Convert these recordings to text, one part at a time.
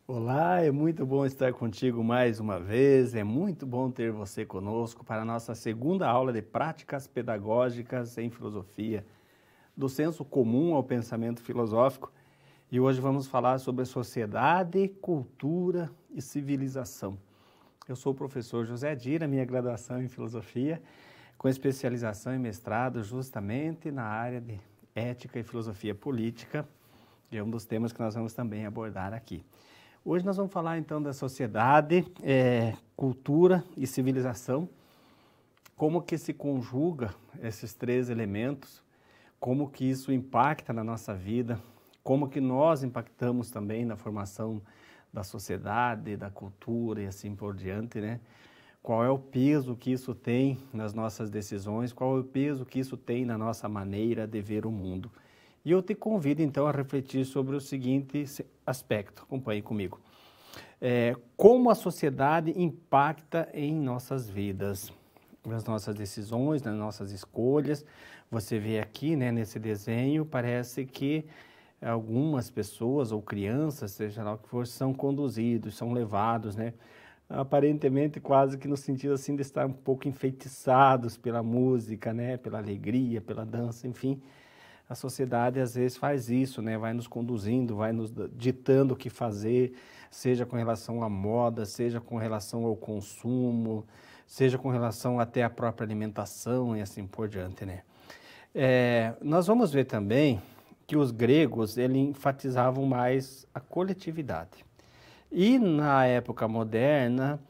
Olá, é muito bom estar contigo mais uma vez, é muito bom ter você conosco para a nossa segunda aula de práticas pedagógicas em filosofia, do senso comum ao pensamento filosófico. E hoje vamos falar sobre sociedade, cultura e civilização. Eu sou o professor José Dira, minha graduação em filosofia, com especialização em mestrado justamente na área de ética e filosofia política, e é um dos temas que nós vamos também abordar aqui. Hoje nós vamos falar então da sociedade, cultura e civilização, como que se conjuga esses três elementos, como que isso impacta na nossa vida, como que nós impactamos também na formação da sociedade, da cultura e assim por diante, né? Qual é o peso que isso tem nas nossas decisões, qual é o peso que isso tem na nossa maneira de ver o mundo. E eu te convido então a refletir sobre o seguinte aspecto, acompanhe comigo. Como a sociedade impacta em nossas vidas, nas nossas decisões, nas nossas escolhas. Você vê aqui, né, nesse desenho, parece que algumas pessoas ou crianças, seja lá o que for, são conduzidos, são levados, né? Aparentemente quase que no sentido assim de estar um pouco enfeitiçados pela música, né, pela alegria, pela dança, enfim. A sociedade às vezes faz isso, né? Vai nos conduzindo, vai nos ditando o que fazer, seja com relação à moda, seja com relação ao consumo, seja com relação até à própria alimentação e assim por diante, né? Nós vamos ver também que os gregos eles enfatizavam mais a coletividade. E na época moderna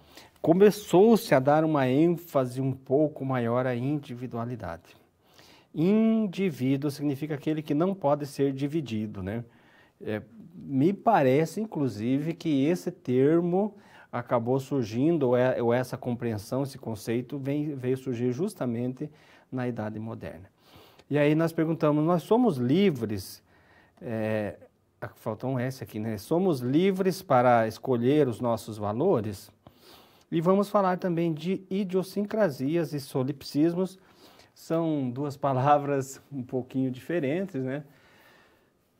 começou-se a dar uma ênfase um pouco maior à individualidade. Indivíduo significa aquele que não pode ser dividido, né? Me parece, inclusive, que esse termo acabou surgindo, ou essa compreensão, esse conceito, veio surgir justamente na Idade Moderna. E aí nós perguntamos, nós somos livres, faltou um S aqui, né? Somos livres para escolher os nossos valores? E vamos falar também de idiosincrasias e solipsismos. São duas palavras um pouquinho diferentes, né?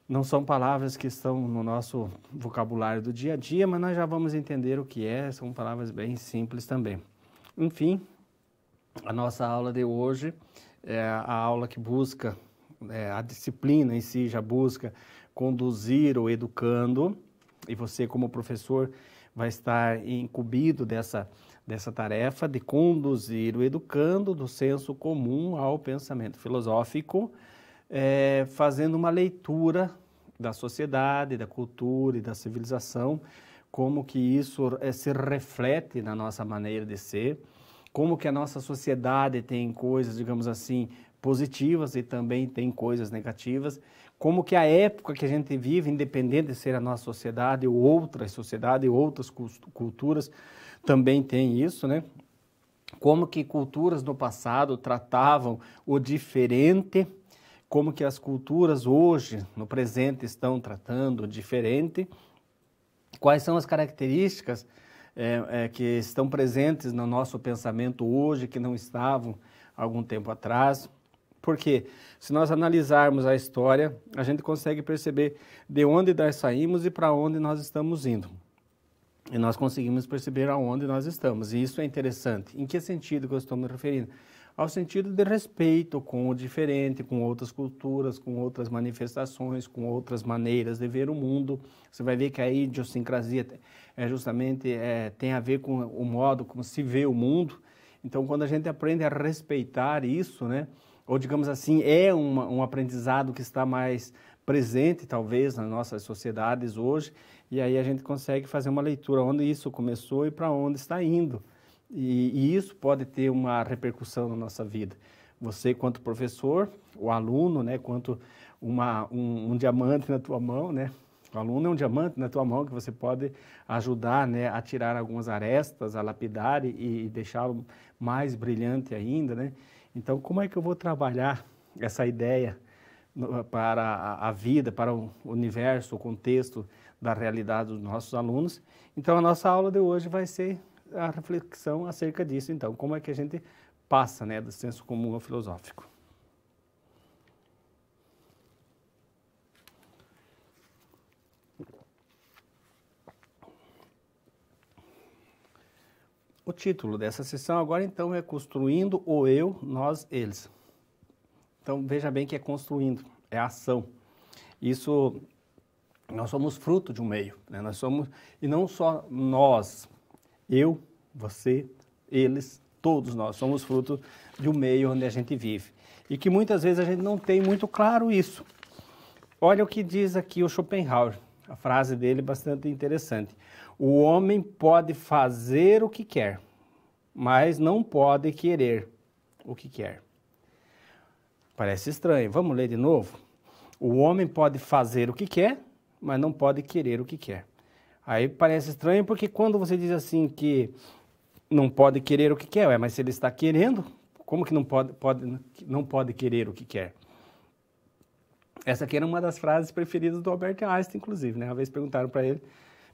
Não são palavras que estão no nosso vocabulário do dia a dia, mas nós já vamos entender o que é, são palavras bem simples também. Enfim, a nossa aula de hoje é a aula que busca, a disciplina em si já busca conduzir o educando, e você como professor vai estar incumbido dessa tarefa de conduzir o educando do senso comum ao pensamento filosófico, fazendo uma leitura da sociedade, da cultura e da civilização, como que isso se reflete na nossa maneira de ser, como que a nossa sociedade tem coisas, digamos assim, positivas e também tem coisas negativas, como que a época que a gente vive, independente de ser a nossa sociedade ou outras sociedades, outras culturas, também tem isso, né? Como que culturas no passado tratavam o diferente, como que as culturas hoje, no presente, estão tratando o diferente, quais são as características que estão presentes no nosso pensamento hoje, que não estavam algum tempo atrás. Porque se nós analisarmos a história, a gente consegue perceber de onde nós saímos e para onde nós estamos indo. E nós conseguimos perceber aonde nós estamos. E isso é interessante. Em que sentido que eu estou me referindo? Ao sentido de respeito com o diferente, com outras culturas, com outras manifestações, com outras maneiras de ver o mundo. Você vai ver que a idiosincrasia justamente tem a ver com o modo como se vê o mundo. Então, quando a gente aprende a respeitar isso, né? Ou digamos assim, um aprendizado que está mais presente, talvez, nas nossas sociedades hoje, e aí a gente consegue fazer uma leitura onde isso começou e para onde está indo. E isso pode ter uma repercussão na nossa vida. Você, quanto professor, o aluno, né, quanto um diamante na tua mão, né? O aluno é um diamante na tua mão que você pode ajudar, né, a tirar algumas arestas, a lapidar e deixá-lo mais brilhante ainda, né? Então, como é que eu vou trabalhar essa ideia para a vida, para o universo, o contexto da realidade dos nossos alunos? Então, a nossa aula de hoje vai ser a reflexão acerca disso. Então, como é que a gente passa, né, do senso comum ao filosófico? O título dessa sessão agora, então, é Construindo o Eu, Nós, Eles. Então, veja bem que é construindo, é ação. Isso, nós somos fruto de um meio, né? Nós somos, e não só nós, eu, você, eles, todos nós somos fruto de um meio onde a gente vive. E que muitas vezes a gente não tem muito claro isso. Olha o que diz aqui o Schopenhauer, a frase dele é bastante interessante. O homem pode fazer o que quer, mas não pode querer o que quer. Parece estranho. Vamos ler de novo? O homem pode fazer o que quer, mas não pode querer o que quer. Aí parece estranho porque quando você diz assim que não pode querer o que quer, mas se ele está querendo, como que não pode querer o que quer? Essa aqui era uma das frases preferidas do Albert Einstein, inclusive, né? Uma vez perguntaram para ele,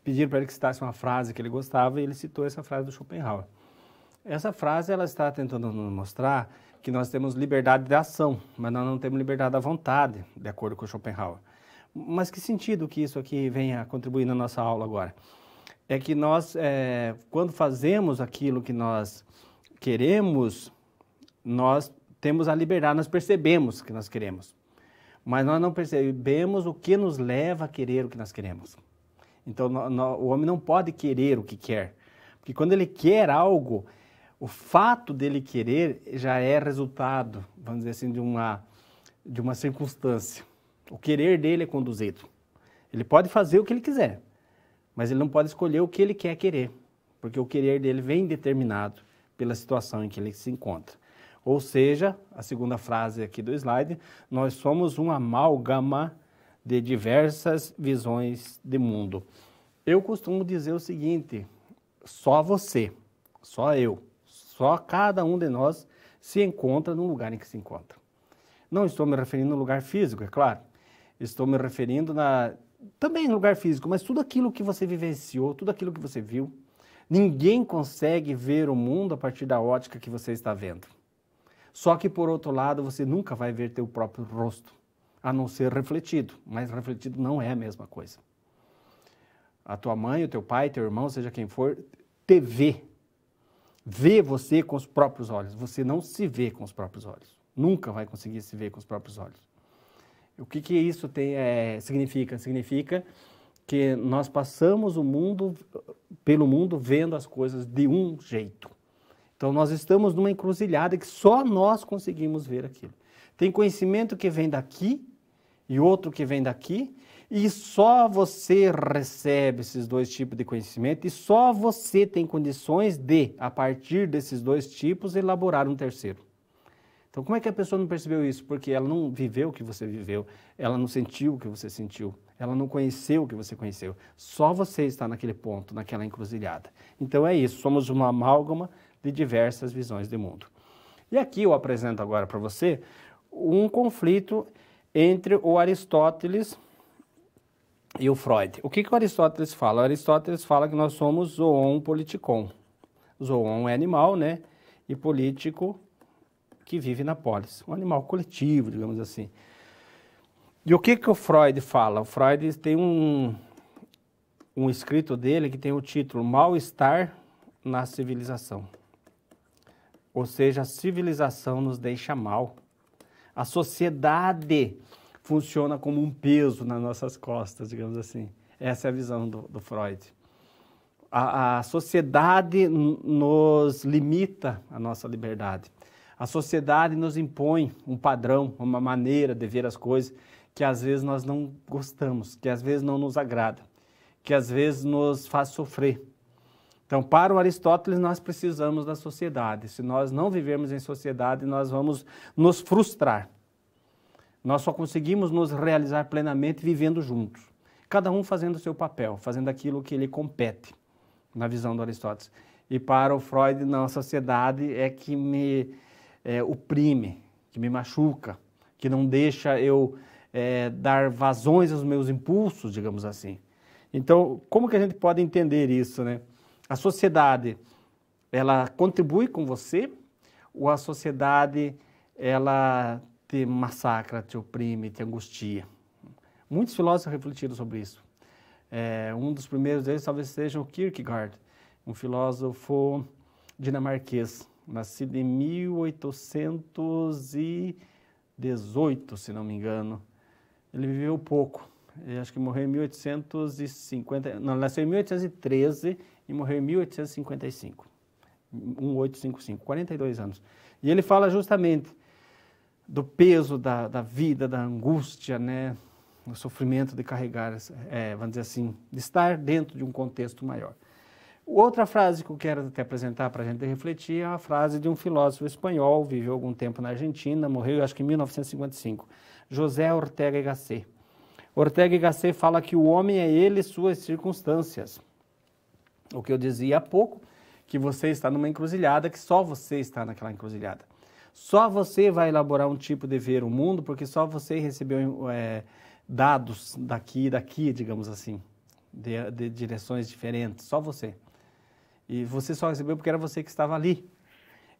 pediram para ele que citasse uma frase que ele gostava e ele citou essa frase do Schopenhauer. Essa frase ela está tentando nos mostrar que nós temos liberdade de ação, mas nós não temos liberdade da vontade, de acordo com o Schopenhauer. Mas que sentido que isso aqui vem a contribuir na nossa aula agora? É que nós, quando fazemos aquilo que nós queremos, nós temos a liberdade, nós percebemos que nós queremos. Mas nós não percebemos o que nos leva a querer o que nós queremos. Então, o homem não pode querer o que quer. Porque quando ele quer algo, o fato dele querer já é resultado, vamos dizer assim, de uma circunstância. O querer dele é conduzido. Ele pode fazer o que ele quiser, mas ele não pode escolher o que ele quer querer. Porque o querer dele vem determinado pela situação em que ele se encontra. Ou seja, a segunda frase aqui do slide, nós somos um amálgama de diversas visões de mundo. Eu costumo dizer o seguinte, só você, só eu, só cada um de nós se encontra no lugar em que se encontra. Não estou me referindo no lugar físico, é claro. Estou me referindo também no lugar físico, mas tudo aquilo que você vivenciou, tudo aquilo que você viu. Ninguém consegue ver o mundo a partir da ótica que você está vendo. Só que, por outro lado, você nunca vai ver teu próprio rosto, a não ser refletido. Mas refletido não é a mesma coisa. A tua mãe, o teu pai, teu irmão, seja quem for, te vê. Vê você com os próprios olhos. Você não se vê com os próprios olhos. Nunca vai conseguir se ver com os próprios olhos. O que isso significa? Significa que nós passamos pelo mundo vendo as coisas de um jeito. Então, nós estamos numa encruzilhada que só nós conseguimos ver aquilo. Tem conhecimento que vem daqui e outro que vem daqui, e só você recebe esses dois tipos de conhecimento e só você tem condições de, a partir desses dois tipos, elaborar um terceiro. Então, como é que a pessoa não percebeu isso? Porque ela não viveu o que você viveu, ela não sentiu o que você sentiu, ela não conheceu o que você conheceu. Só você está naquele ponto, naquela encruzilhada. Então, é isso, somos uma amálgama de diversas visões de mundo. E aqui eu apresento agora para você um conflito entre o Aristóteles e o Freud. O que o Aristóteles fala? O Aristóteles fala que nós somos zoon politikon. Zoon é animal, né? E político que vive na polis. Um animal coletivo, digamos assim. E o que o Freud fala? O Freud tem um escrito dele que tem o título Mal-estar na civilização. Ou seja, a civilização nos deixa mal. A sociedade funciona como um peso nas nossas costas, digamos assim. Essa é a visão do Freud. A sociedade nos limita a nossa liberdade. A sociedade nos impõe um padrão, uma maneira de ver as coisas que às vezes nós não gostamos, que às vezes não nos agrada, que às vezes nos faz sofrer. Então, para o Aristóteles, nós precisamos da sociedade. Se nós não vivermos em sociedade, nós vamos nos frustrar. Nós só conseguimos nos realizar plenamente vivendo juntos. Cada um fazendo o seu papel, fazendo aquilo que lhe compete, na visão do Aristóteles. E para o Freud, não, a sociedade é que me oprime, que me machuca, que não deixa eu dar vazões aos meus impulsos, digamos assim. Então, como que a gente pode entender isso, né? A sociedade, ela contribui com você ou a sociedade, ela te massacra, te oprime, te angustia? Muitos filósofos refletiram sobre isso. Um dos primeiros deles talvez seja o Kierkegaard, um filósofo dinamarquês, nascido em 1818, se não me engano. Ele viveu pouco, eu acho que morreu em 1850, não, nasceu em 1813 e morreu em 1855, 1855, 42 anos. E ele fala justamente do peso da vida, da angústia, né? O sofrimento de carregar, vamos dizer assim, de estar dentro de um contexto maior. Outra frase que eu quero até apresentar para a gente refletir é a frase de um filósofo espanhol, viveu algum tempo na Argentina, morreu acho que em 1955, José Ortega y Gasset. Ortega y Gasset fala que o homem é ele e suas circunstâncias. O que eu dizia há pouco, que você está numa encruzilhada, que só você está naquela encruzilhada. Só você vai elaborar um tipo de ver o mundo, porque só você recebeu dados daqui e daqui, digamos assim, de direções diferentes, só você. E você só recebeu porque era você que estava ali.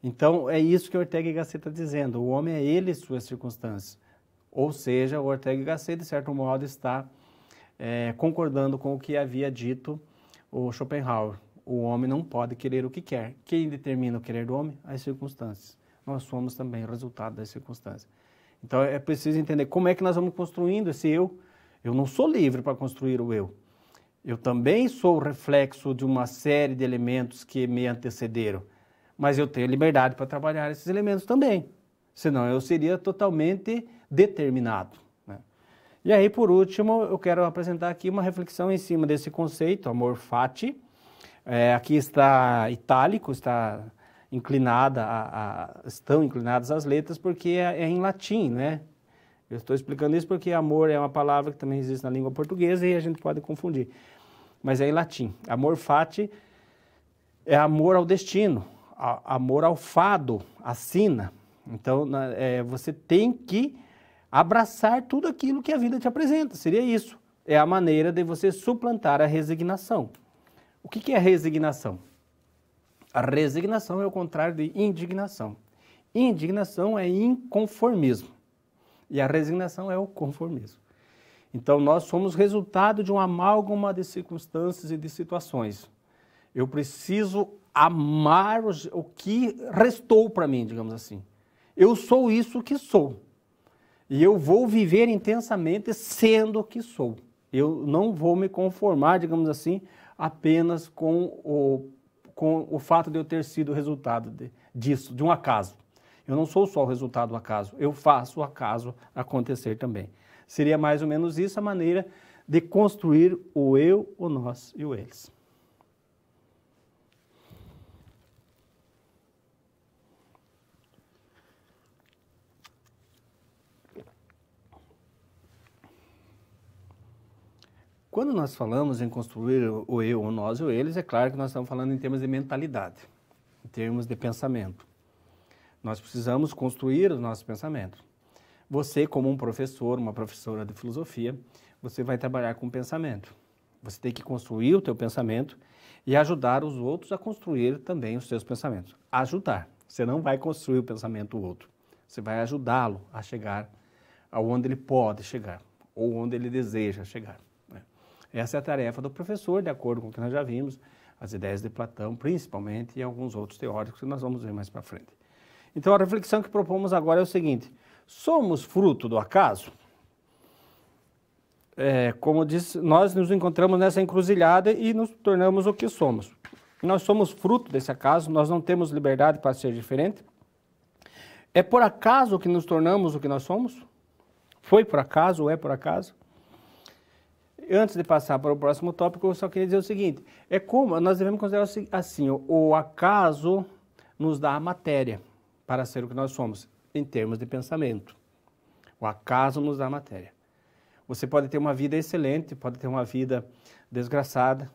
Então, é isso que Ortega y Gasset está dizendo, o homem é ele e suas circunstâncias. Ou seja, o Ortega y Gasset, de certo modo, está concordando com o que havia dito o Schopenhauer. O homem não pode querer o que quer. Quem determina o querer do homem? As circunstâncias. Nós somos também o resultado das circunstâncias. Então, é preciso entender como é que nós vamos construindo esse eu. Eu não sou livre para construir o eu. Eu também sou reflexo de uma série de elementos que me antecederam. Mas eu tenho liberdade para trabalhar esses elementos também. Senão, eu seria totalmente determinado, né? E aí, por último, eu quero apresentar aqui uma reflexão em cima desse conceito, amor fati. Aqui está itálico, está estão inclinadas as letras porque é em latim, né? Eu estou explicando isso porque amor é uma palavra que também existe na língua portuguesa e a gente pode confundir. Mas é em latim. Amor fati é amor ao destino, amor ao fado, à sina. Então, você tem que abraçar tudo aquilo que a vida te apresenta. Seria isso. É a maneira de você suplantar a resignação. O que é resignação? A resignação é o contrário de indignação. Indignação é inconformismo. E a resignação é o conformismo. Então, nós somos resultado de um amálgama de circunstâncias e de situações. Eu preciso amar o que restou para mim, digamos assim. Eu sou isso que sou. E eu vou viver intensamente sendo o que sou. Eu não vou me conformar, digamos assim, apenas com o fato de eu ter sido resultado disso, de um acaso. Eu não sou só o resultado do acaso, eu faço o acaso acontecer também. Seria mais ou menos isso a maneira de construir o eu, o nós e o eles. Quando nós falamos em construir o eu, o nós e o eles, é claro que nós estamos falando em termos de mentalidade, em termos de pensamento. Nós precisamos construir os nossos pensamentos. Você, como um professor, uma professora de filosofia, você vai trabalhar com pensamento. Você tem que construir o teu pensamento e ajudar os outros a construir também os seus pensamentos. Ajudar. Você não vai construir o pensamento do outro. Você vai ajudá-lo a chegar aonde ele pode chegar ou onde ele deseja chegar. Essa é a tarefa do professor, de acordo com o que nós já vimos, as ideias de Platão, principalmente, e alguns outros teóricos que nós vamos ver mais para frente. Então, a reflexão que propomos agora é o seguinte: somos fruto do acaso? Como disse, nós nos encontramos nessa encruzilhada e nos tornamos o que somos. Nós somos fruto desse acaso, nós não temos liberdade para ser diferente. É por acaso que nos tornamos o que nós somos? Foi por acaso ou é por acaso? Antes de passar para o próximo tópico, eu só queria dizer o seguinte: nós devemos considerar assim, o acaso nos dá a matéria para ser o que nós somos, em termos de pensamento. O acaso nos dá a matéria. Você pode ter uma vida excelente, pode ter uma vida desgraçada,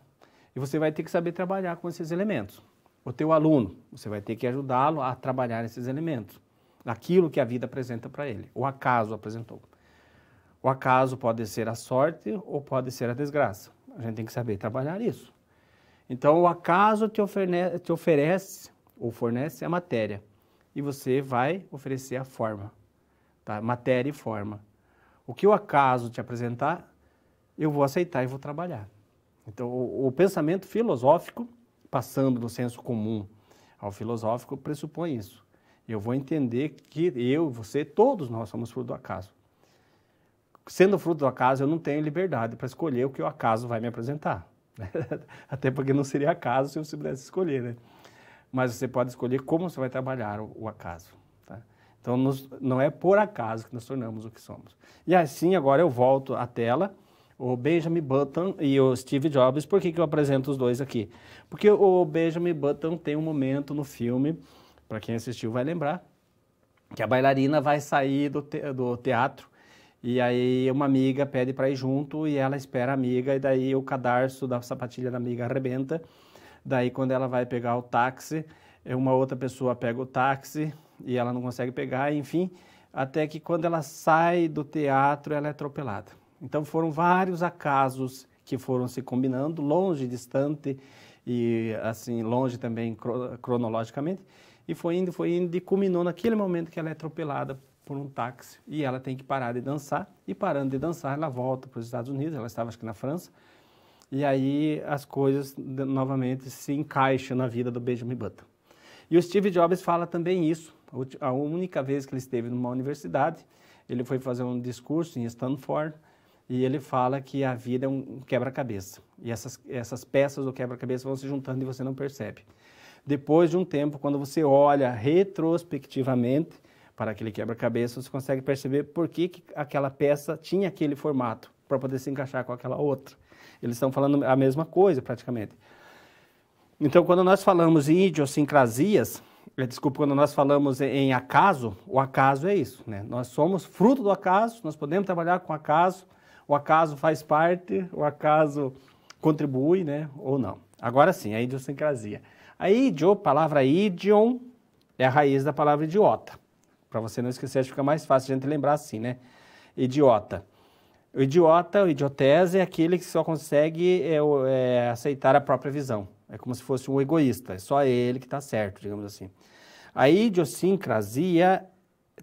e você vai ter que saber trabalhar com esses elementos. O teu aluno, você vai ter que ajudá-lo a trabalhar esses elementos, aquilo que a vida apresenta para ele, o acaso apresentou. O acaso pode ser a sorte ou pode ser a desgraça. A gente tem que saber trabalhar isso. Então, o acaso te oferece ou fornece a matéria. E você vai oferecer a forma. Tá? Matéria e forma. O que o acaso te apresentar, eu vou aceitar e vou trabalhar. Então, o pensamento filosófico, passando do senso comum ao filosófico pressupõe isso. Eu vou entender que eu, você, todos nós somos fruto do acaso. Sendo fruto do acaso, eu não tenho liberdade para escolher o que o acaso vai me apresentar. Até porque não seria acaso se você pudesse escolher, né? Mas você pode escolher como você vai trabalhar o acaso. Tá? Então, não é por acaso que nos tornamos o que somos. E assim, agora eu volto à tela, o Benjamin Button e o Steve Jobs. Por que eu apresento os dois aqui? Porque o Benjamin Button tem um momento no filme, para quem assistiu vai lembrar, que a bailarina vai sair do teatro e aí uma amiga pede para ir junto e ela espera a amiga e daí o cadarço da sapatilha da amiga arrebenta. Daí quando ela vai pegar o táxi, uma outra pessoa pega o táxi e ela não consegue pegar, enfim, até que quando ela sai do teatro ela é atropelada. Então foram vários acasos que foram se combinando, longe, distante e assim longe também cronologicamente, e foi indo e culminou naquele momento que ela é atropelada por um táxi e ela tem que parar de dançar, e parando de dançar ela volta para os Estados Unidos, ela estava acho que na França, e aí as coisas novamente se encaixam na vida do Benjamin Button. E o Steve Jobs fala também isso, a única vez que ele esteve numa universidade, ele foi fazer um discurso em Stanford, e ele fala que a vida é um quebra-cabeça, e essas peças do quebra-cabeça vão se juntando e você não percebe. Depois de um tempo, quando você olha retrospectivamente para aquele quebra-cabeça, você consegue perceber por que aquela peça tinha aquele formato, para poder se encaixar com aquela outra. Eles estão falando a mesma coisa, praticamente. Então, quando nós falamos em idiosincrasias, quando nós falamos em acaso, o acaso é isso, né? Nós somos fruto do acaso, nós podemos trabalhar com o acaso faz parte, o acaso contribui, né? Ou não. Agora sim, a idiosincrasia. A palavra idiom, é a raiz da palavra idiota. Para você não esquecer, fica mais fácil a gente lembrar assim, né? Idiota. O idiotese é aquele que só consegue aceitar a própria visão. É como se fosse um egoísta, é só ele que está certo, digamos assim. A idiosincrasia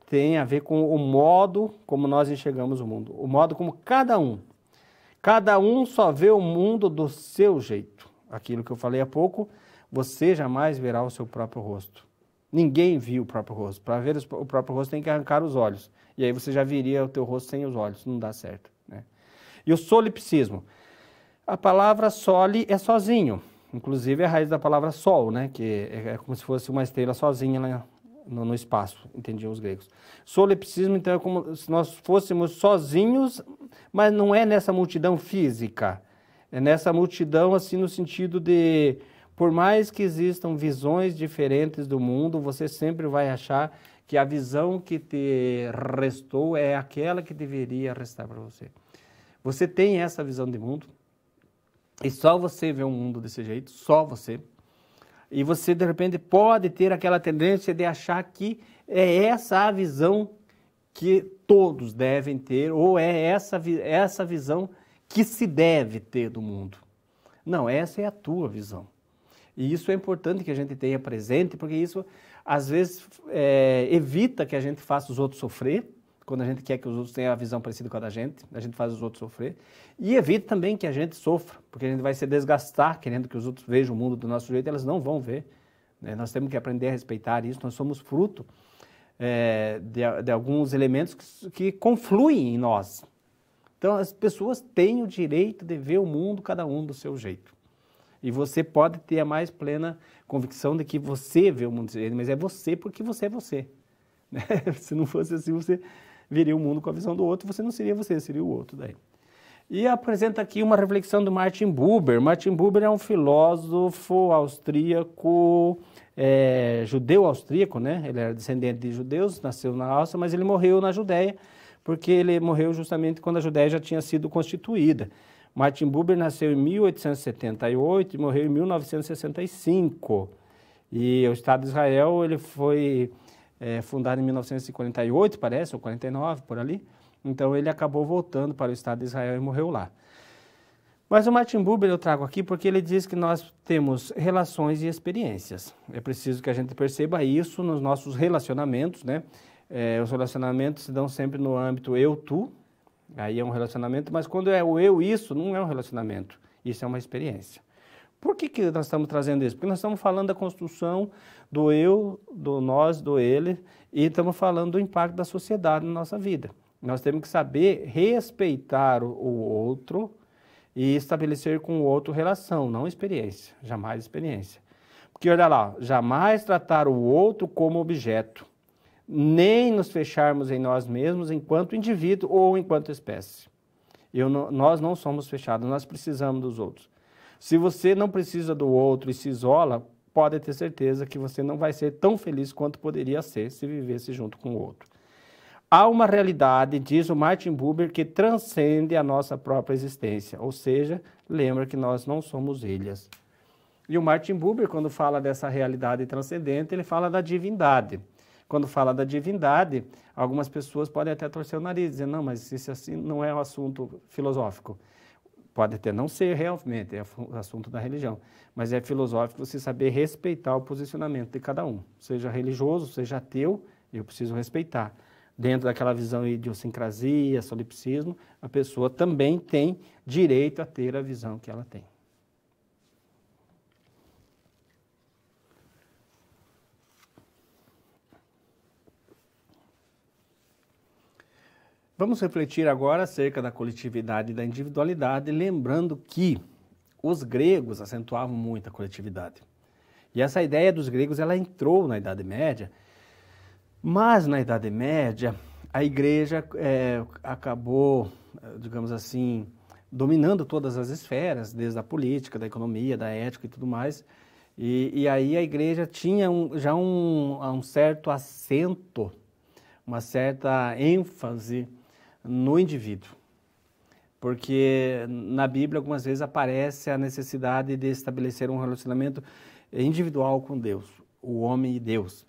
tem a ver com o modo como nós enxergamos o mundo, o modo como cada um só vê o mundo do seu jeito. Aquilo que eu falei há pouco, você jamais verá o seu próprio rosto. Ninguém viu o próprio rosto. Para ver o próprio rosto tem que arrancar os olhos. E aí você já viria o teu rosto sem os olhos, não dá certo, né? E o solipsismo. A palavra soli é sozinho. Inclusive é a raiz da palavra sol, né? Que é como se fosse uma estrela sozinha lá no espaço, entendiam os gregos. Solipsismo, então, é como se nós fôssemos sozinhos, mas não é nessa multidão física. É nessa multidão, assim, no sentido de, por mais que existam visões diferentes do mundo, você sempre vai achar que a visão que te restou é aquela que deveria restar para você. Você tem essa visão de mundo, e só você vê o mundo desse jeito, só você. E você, de repente, pode ter aquela tendência de achar que é essa a visão que todos devem ter, ou é essa visão que se deve ter do mundo. Não, essa é a tua visão. E isso é importante que a gente tenha presente, porque isso, às vezes, evita que a gente faça os outros sofrer, quando a gente quer que os outros tenham a visão parecida com a da gente faz os outros sofrer, e evita também que a gente sofra, porque a gente vai se desgastar querendo que os outros vejam o mundo do nosso jeito, elas não vão ver, né? Nós temos que aprender a respeitar isso, nós somos fruto de alguns elementos que confluem em nós. Então, as pessoas têm o direito de ver o mundo, cada um do seu jeito. E você pode ter a mais plena convicção de que você vê o mundo desse jeito, mas é você porque você é você. Né? Se não fosse assim, você veria o mundo com a visão do outro, você não seria você, seria o outro daí. E apresenta aqui uma reflexão do Martin Buber. Martin Buber é um filósofo austríaco, judeu austríaco, né? Ele era descendente de judeus, nasceu na Áustria, mas ele morreu na Judéia, porque ele morreu justamente quando a Judéia já tinha sido constituída. Martin Buber nasceu em 1878 e morreu em 1965. E o Estado de Israel ele foi fundado em 1948, parece, ou 49, por ali. Então ele acabou voltando para o Estado de Israel e morreu lá. Mas o Martin Buber eu trago aqui porque ele diz que nós temos relações e experiências. É preciso que a gente perceba isso nos nossos relacionamentos, né? Os relacionamentos se dão sempre no âmbito eu-tu, aí é um relacionamento, mas quando é o eu-isso, não é um relacionamento, isso é uma experiência. Por que nós estamos trazendo isso? Porque nós estamos falando da construção do eu, do nós, do ele, e estamos falando do impacto da sociedade na nossa vida. Nós temos que saber respeitar o outro e estabelecer com o outro relação, não experiência, jamais experiência. Porque olha lá, jamais tratar o outro como objeto, nem nos fecharmos em nós mesmos enquanto indivíduo ou enquanto espécie. Nós não somos fechados, nós precisamos dos outros. Se você não precisa do outro e se isola, pode ter certeza que você não vai ser tão feliz quanto poderia ser se vivesse junto com o outro. Há uma realidade, diz o Martin Buber, que transcende a nossa própria existência, ou seja, lembra que nós não somos ilhas. E o Martin Buber, quando fala dessa realidade transcendente, ele fala da divindade. Quando fala da divindade, algumas pessoas podem até torcer o nariz, dizer, não, mas isso assim não é um assunto filosófico. Pode até não ser realmente, é assunto da religião, mas é filosófico você saber respeitar o posicionamento de cada um. Seja religioso, seja ateu, eu preciso respeitar. Dentro daquela visão de idiosincrasia, solipsismo, a pessoa também tem direito a ter a visão que ela tem. Vamos refletir agora acerca da coletividade e da individualidade, lembrando que os gregos acentuavam muito a coletividade. E essa ideia dos gregos, ela entrou na Idade Média, mas na Idade Média a igreja acabou, digamos assim, dominando todas as esferas, desde a política, da economia, da ética e tudo mais. E aí a igreja tinha já um certo acento, uma certa ênfase no indivíduo. Porque na Bíblia algumas vezes aparece a necessidade de estabelecer um relacionamento individual com Deus, o homem e Deus.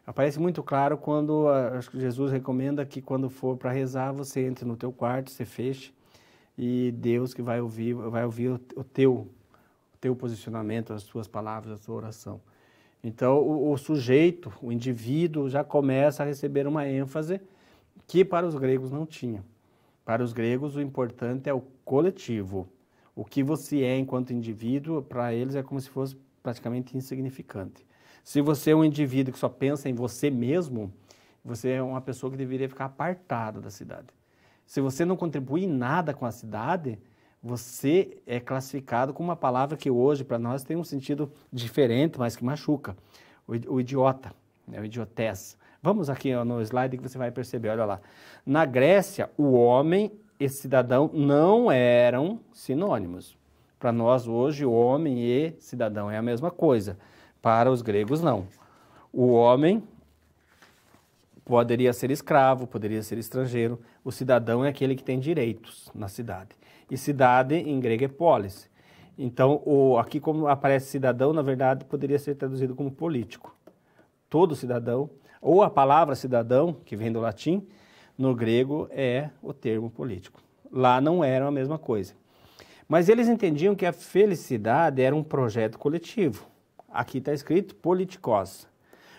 Aparece muito claro quando acho que Jesus recomenda que quando for para rezar, você entre no teu quarto, você feche, e Deus que vai ouvir o teu posicionamento, as tuas palavras, a tua oração. Então o sujeito, o indivíduo já começa a receber uma ênfase que para os gregos não tinha. Para os gregos o importante é o coletivo. O que você é enquanto indivíduo, para eles é como se fosse praticamente insignificante. Se você é um indivíduo que só pensa em você mesmo, você é uma pessoa que deveria ficar apartada da cidade. Se você não contribui em nada com a cidade, você é classificado com uma palavra que hoje para nós tem um sentido diferente, mas que machuca. O idiota, né? O idiotés. Vamos aqui no slide que você vai perceber, olha lá. Na Grécia, o homem e cidadão não eram sinônimos. Para nós hoje, o homem e cidadão é a mesma coisa. Para os gregos, não. O homem poderia ser escravo, poderia ser estrangeiro. O cidadão é aquele que tem direitos na cidade. E cidade, em grego, é polis. Então, aqui como aparece cidadão, na verdade, poderia ser traduzido como político. Todo cidadão, ou a palavra cidadão, que vem do latim, no grego é o termo político. Lá não era a mesma coisa. Mas eles entendiam que a felicidade era um projeto coletivo. Aqui está escrito politikos.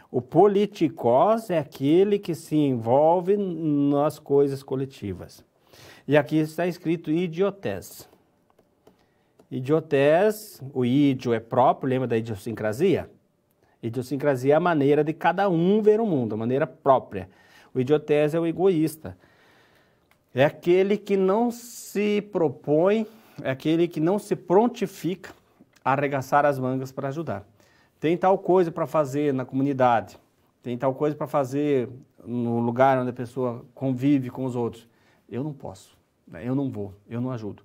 O politikos é aquele que se envolve nas coisas coletivas. E aqui está escrito idiotés. Idiotés, o ídio é próprio, lembra da idiosincrasia? Idiosincrasia é a maneira de cada um ver o mundo, a maneira própria. O idiotés é o egoísta. É aquele que não se propõe, é aquele que não se prontifica a arregaçar as mangas para ajudar. Tem tal coisa para fazer na comunidade, tem tal coisa para fazer no lugar onde a pessoa convive com os outros. Eu não posso, eu não vou, eu não ajudo.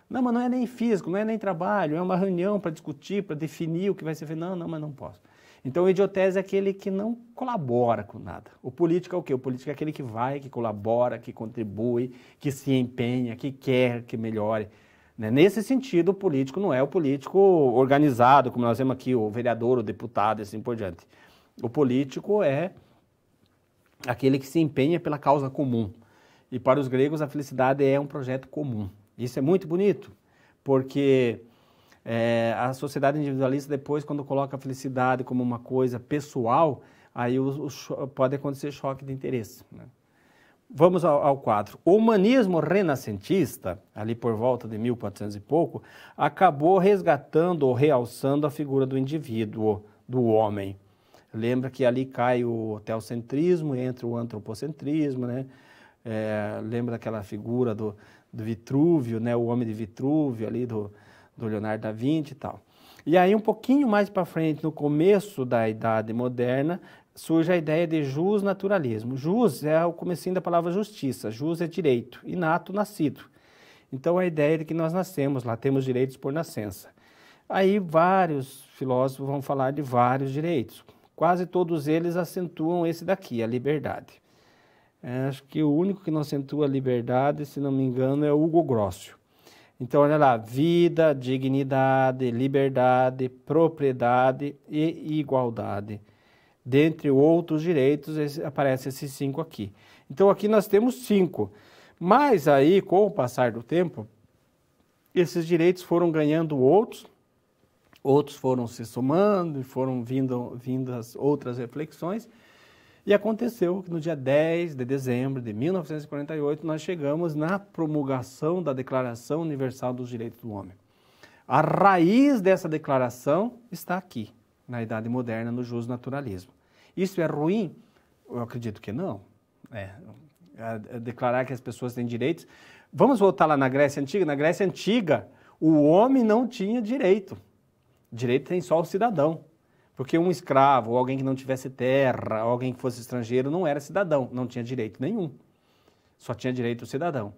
Não, mas não é nem físico, não é nem trabalho, é uma reunião para discutir, para definir o que vai ser feito. Não, mas não posso. Então o idiotés é aquele que não colabora com nada. O político é o quê? O político é aquele que vai, que colabora, que contribui, que se empenha, que quer que melhore. Nesse sentido, o político não é o político organizado, como nós vemos aqui, o vereador, o deputado e assim por diante. O político é aquele que se empenha pela causa comum. E para os gregos, a felicidade é um projeto comum. Isso é muito bonito, porque a sociedade individualista, depois, quando coloca a felicidade como uma coisa pessoal, aí pode acontecer choque de interesse, né? Vamos ao quadro. O humanismo renascentista, ali por volta de 1400 e pouco, acabou resgatando ou realçando a figura do indivíduo, do homem. Lembra que ali cai o teocentrismo, entra o antropocentrismo, né? Lembra daquela figura do Vitrúvio, né? O homem de Vitrúvio ali do Leonardo da Vinci e tal. E aí um pouquinho mais para frente, no começo da Idade Moderna, surge a ideia de justnaturalismo. Jus é o comecinho da palavra justiça, jus é direito, e nato, nascido. Então a ideia de que nós nascemos lá, temos direitos por nascença. Aí vários filósofos vão falar de vários direitos. Quase todos eles acentuam esse daqui, a liberdade. Acho que o único que não acentua a liberdade, se não me engano, é Hugo Grossio. Então, olha lá, vida, dignidade, liberdade, propriedade e igualdade. Dentre outros direitos, aparecem esses 5 aqui. Então, aqui nós temos 5. Mas aí, com o passar do tempo, esses direitos foram ganhando outros foram se somando e foram vindo as outras reflexões. E aconteceu que no dia 10 de dezembro de 1948, nós chegamos na promulgação da Declaração Universal dos Direitos do Homem. A raiz dessa declaração está aqui, na Idade Moderna, no justnaturalismo. Isso é ruim? Eu acredito que não. Declarar que as pessoas têm direitos. Vamos voltar lá na Grécia Antiga? Na Grécia Antiga, o homem não tinha direito. Direito tem só o cidadão. Porque um escravo, ou alguém que não tivesse terra, ou alguém que fosse estrangeiro, não era cidadão, não tinha direito nenhum. Só tinha direito o cidadão.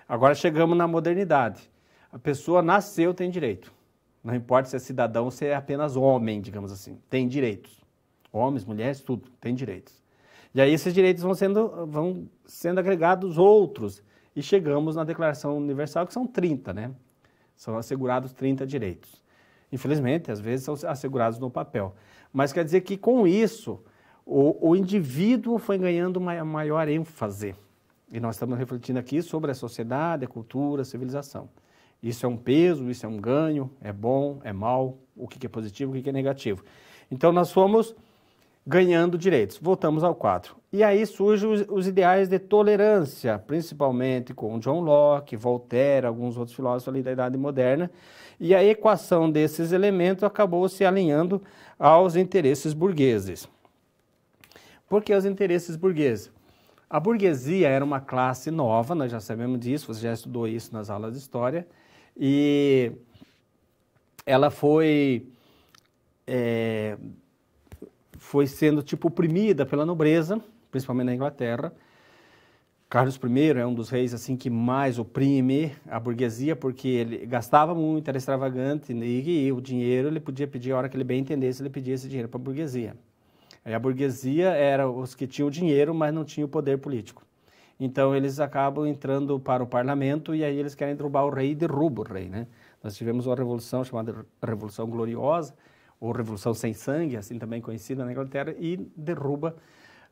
Agora chegamos na modernidade. A pessoa nasceu, tem direito. Não importa se é cidadão ou se é apenas homem, digamos assim. Tem direitos. Homens, mulheres, tudo, tem direitos. E aí esses direitos vão sendo agregados outros. E chegamos na Declaração Universal, que são 30, né? São assegurados 30 direitos. Infelizmente, às vezes são assegurados no papel. Mas quer dizer que com isso, o indivíduo foi ganhando uma maior ênfase. E nós estamos refletindo aqui sobre a sociedade, a cultura, a civilização. Isso é um peso, isso é um ganho, é bom, é mal, o que é positivo, o que é negativo. Então nós fomos ganhando direitos. Voltamos ao 4. E aí surgem os ideais de tolerância, principalmente com John Locke, Voltaire, alguns outros filósofos ali da Idade Moderna. E a equação desses elementos acabou se alinhando aos interesses burgueses. Por que os interesses burgueses? A burguesia era uma classe nova, nós já sabemos disso, você já estudou isso nas aulas de história, e ela foi sendo oprimida pela nobreza, principalmente na Inglaterra. Carlos I é um dos reis assim que mais oprime a burguesia, porque ele gastava muito, era extravagante, e o dinheiro ele podia pedir, a hora que ele bem entendesse, ele pedia esse dinheiro para a burguesia. Aí a burguesia era os que tinham dinheiro, mas não tinham o poder político. Então eles acabam entrando para o parlamento e aí eles querem derrubar o rei e derrubam o rei, né? Nós tivemos uma revolução chamada Revolução Gloriosa, ou Revolução Sem Sangue, assim também conhecida na Inglaterra, e derruba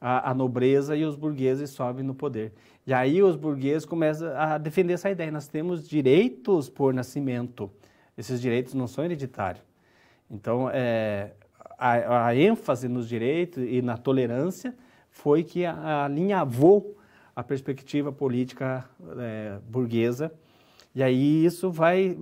a nobreza e os burgueses sobem no poder. E aí os burgueses começam a defender essa ideia, nós temos direitos por nascimento, esses direitos não são hereditários. Então, a ênfase nos direitos e na tolerância foi que alinhavou a perspectiva política burguesa, e aí isso vai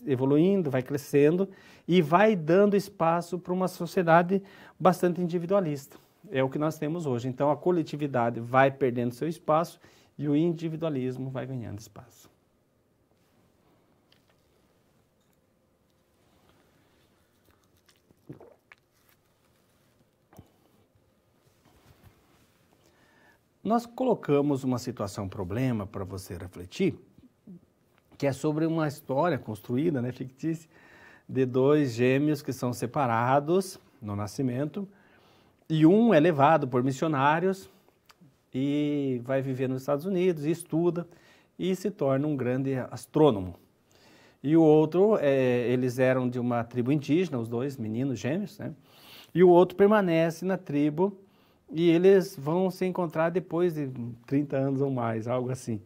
evoluindo, vai crescendo e vai dando espaço para uma sociedade bastante individualista. É o que nós temos hoje. Então, a coletividade vai perdendo seu espaço e o individualismo vai ganhando espaço. Nós colocamos uma situação, problema para você refletir, que é sobre uma história construída, né, fictícia, de 2 gêmeos que são separados no nascimento, e um é levado por missionários e vai viver nos Estados Unidos e estuda e se torna um grande astrônomo. E o outro, eles eram de uma tribo indígena, os 2 meninos gêmeos, né? E o outro permanece na tribo e eles vão se encontrar depois de 30 anos ou mais, algo assim.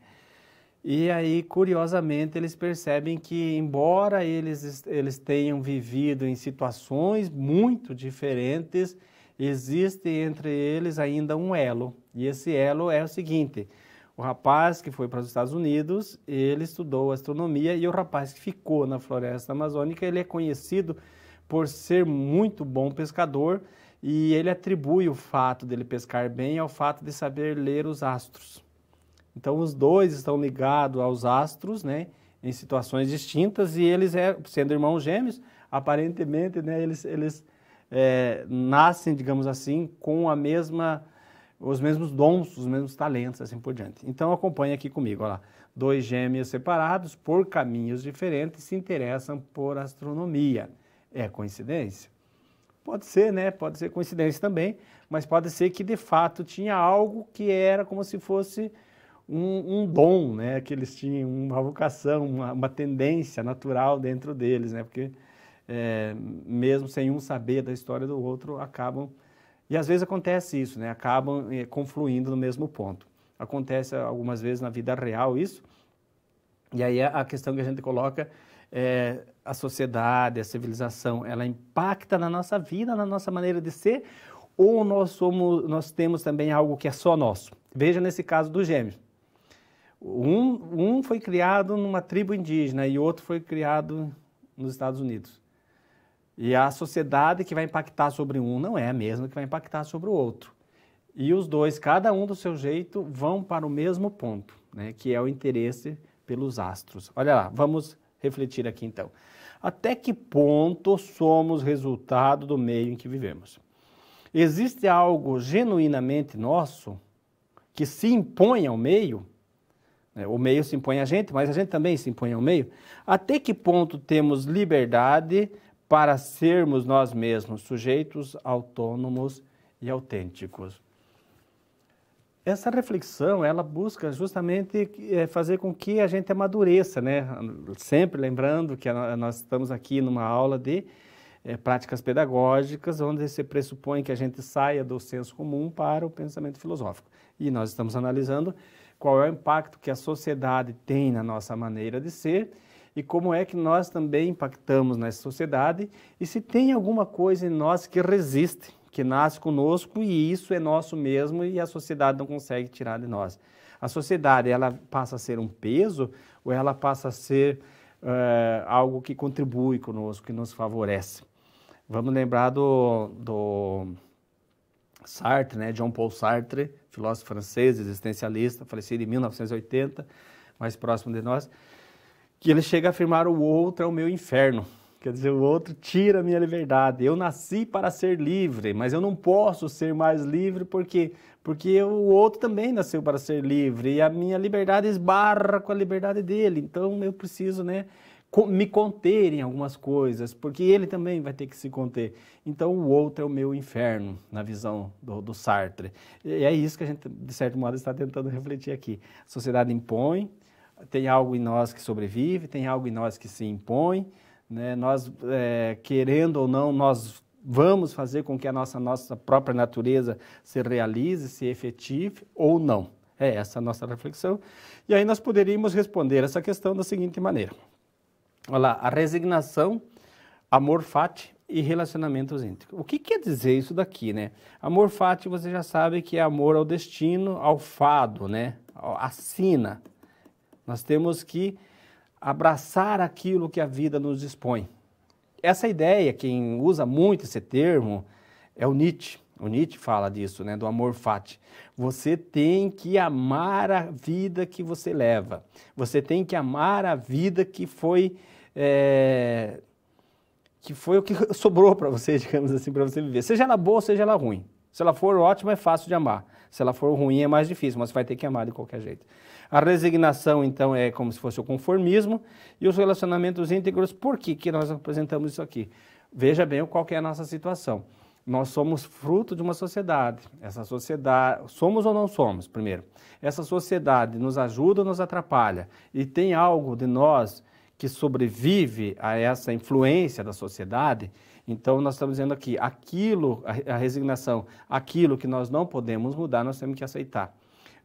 E aí, curiosamente, eles percebem que, embora eles tenham vivido em situações muito diferentes, existe entre eles ainda um elo. E esse elo é o seguinte: O rapaz que foi para os Estados Unidos, ele estudou astronomia, e o rapaz que ficou na floresta amazônica, ele é conhecido por ser muito bom pescador, e ele atribui o fato dele pescar bem ao fato de saber ler os astros. Então, os dois estão ligados aos astros, né, em situações distintas, e eles, sendo irmãos gêmeos, aparentemente, né, eles nascem, digamos assim, com os mesmos dons, os mesmos talentos, assim por diante. Então, acompanha aqui comigo, olha lá. Dois gêmeos separados por caminhos diferentes se interessam por astronomia. É coincidência? Pode ser, né? Pode ser coincidência também, mas pode ser que, de fato, tinha algo que era como se fosse um dom, né? Que eles tinham uma vocação, uma tendência natural dentro deles, né? Porque, mesmo sem um saber da história do outro, acabam... E às vezes acontece isso, né? Acabam confluindo no mesmo ponto. Acontece algumas vezes na vida real isso, e aí a questão que a gente coloca é a sociedade, a civilização, ela impacta na nossa vida, na nossa maneira de ser, ou nós temos também algo que é só nosso? Veja nesse caso dos gêmeos. Um foi criado numa tribo indígena e o outro foi criado nos Estados Unidos. E a sociedade que vai impactar sobre um não é a mesma que vai impactar sobre o outro. E os dois, cada um do seu jeito, vão para o mesmo ponto, né, que é o interesse pelos astros. Olha lá, vamos refletir aqui então. Até que ponto somos resultado do meio em que vivemos? Existe algo genuinamente nosso que se impõe ao meio? O meio se impõe a gente, mas a gente também se impõe ao meio. Até que ponto temos liberdade para sermos nós mesmos, sujeitos autônomos e autênticos? Essa reflexão, ela busca justamente fazer com que a gente amadureça, né? Sempre lembrando que nós estamos aqui numa aula de práticas pedagógicas, onde se pressupõe que a gente saia do senso comum para o pensamento filosófico. E nós estamos analisando qual é o impacto que a sociedade tem na nossa maneira de ser, e como é que nós também impactamos nessa sociedade, e se tem alguma coisa em nós que resiste, que nasce conosco, e isso é nosso mesmo, e a sociedade não consegue tirar de nós. A sociedade, ela passa a ser um peso, ou ela passa a ser algo que contribui conosco, que nos favorece? Vamos lembrar do Sartre, né? Jean Paul Sartre, filósofo francês, existencialista, falecido em 1980, mais próximo de nós, que ele chega a afirmar: o outro é o meu inferno. Quer dizer, o outro tira a minha liberdade. Eu nasci para ser livre, mas eu não posso ser mais livre porque o outro também nasceu para ser livre, e a minha liberdade esbarra com a liberdade dele. Então eu preciso, né, me conter em algumas coisas, porque ele também vai ter que se conter. Então o outro é o meu inferno, na visão do Sartre. E é isso que a gente, de certo modo, está tentando refletir aqui. A sociedade impõe, tem algo em nós que sobrevive, tem algo em nós que se impõe, né? Nós, querendo ou não, nós vamos fazer com que a nossa própria natureza se realize, se efetive ou não. É essa a nossa reflexão. E aí nós poderíamos responder essa questão da seguinte maneira. Olha lá, a resignação, amor fati e relacionamentos íntimos. O que quer dizer isso daqui, né? Amor fati, você já sabe que é amor ao destino, ao fado, né? À sina. Nós temos que abraçar aquilo que a vida nos dispõe. Essa ideia, quem usa muito esse termo, é o Nietzsche. O Nietzsche fala disso, né, do amor fati. Você tem que amar a vida que você leva. Você tem que amar a vida que foi o que sobrou para você, digamos assim, para você viver. Seja ela boa, seja ela ruim. Se ela for ótima, é fácil de amar. Se ela for ruim, é mais difícil, mas você vai ter que amar de qualquer jeito. A resignação, então, é como se fosse o conformismo, e os relacionamentos íntegros. Por que nós apresentamos isso aqui? Veja bem qual que é a nossa situação. Nós somos fruto de uma sociedade. Essa sociedade, somos ou não somos, primeiro? Essa sociedade nos ajuda ou nos atrapalha? E tem algo de nós que sobrevive a essa influência da sociedade? Então, nós estamos dizendo aqui, a resignação, aquilo que nós não podemos mudar, nós temos que aceitar.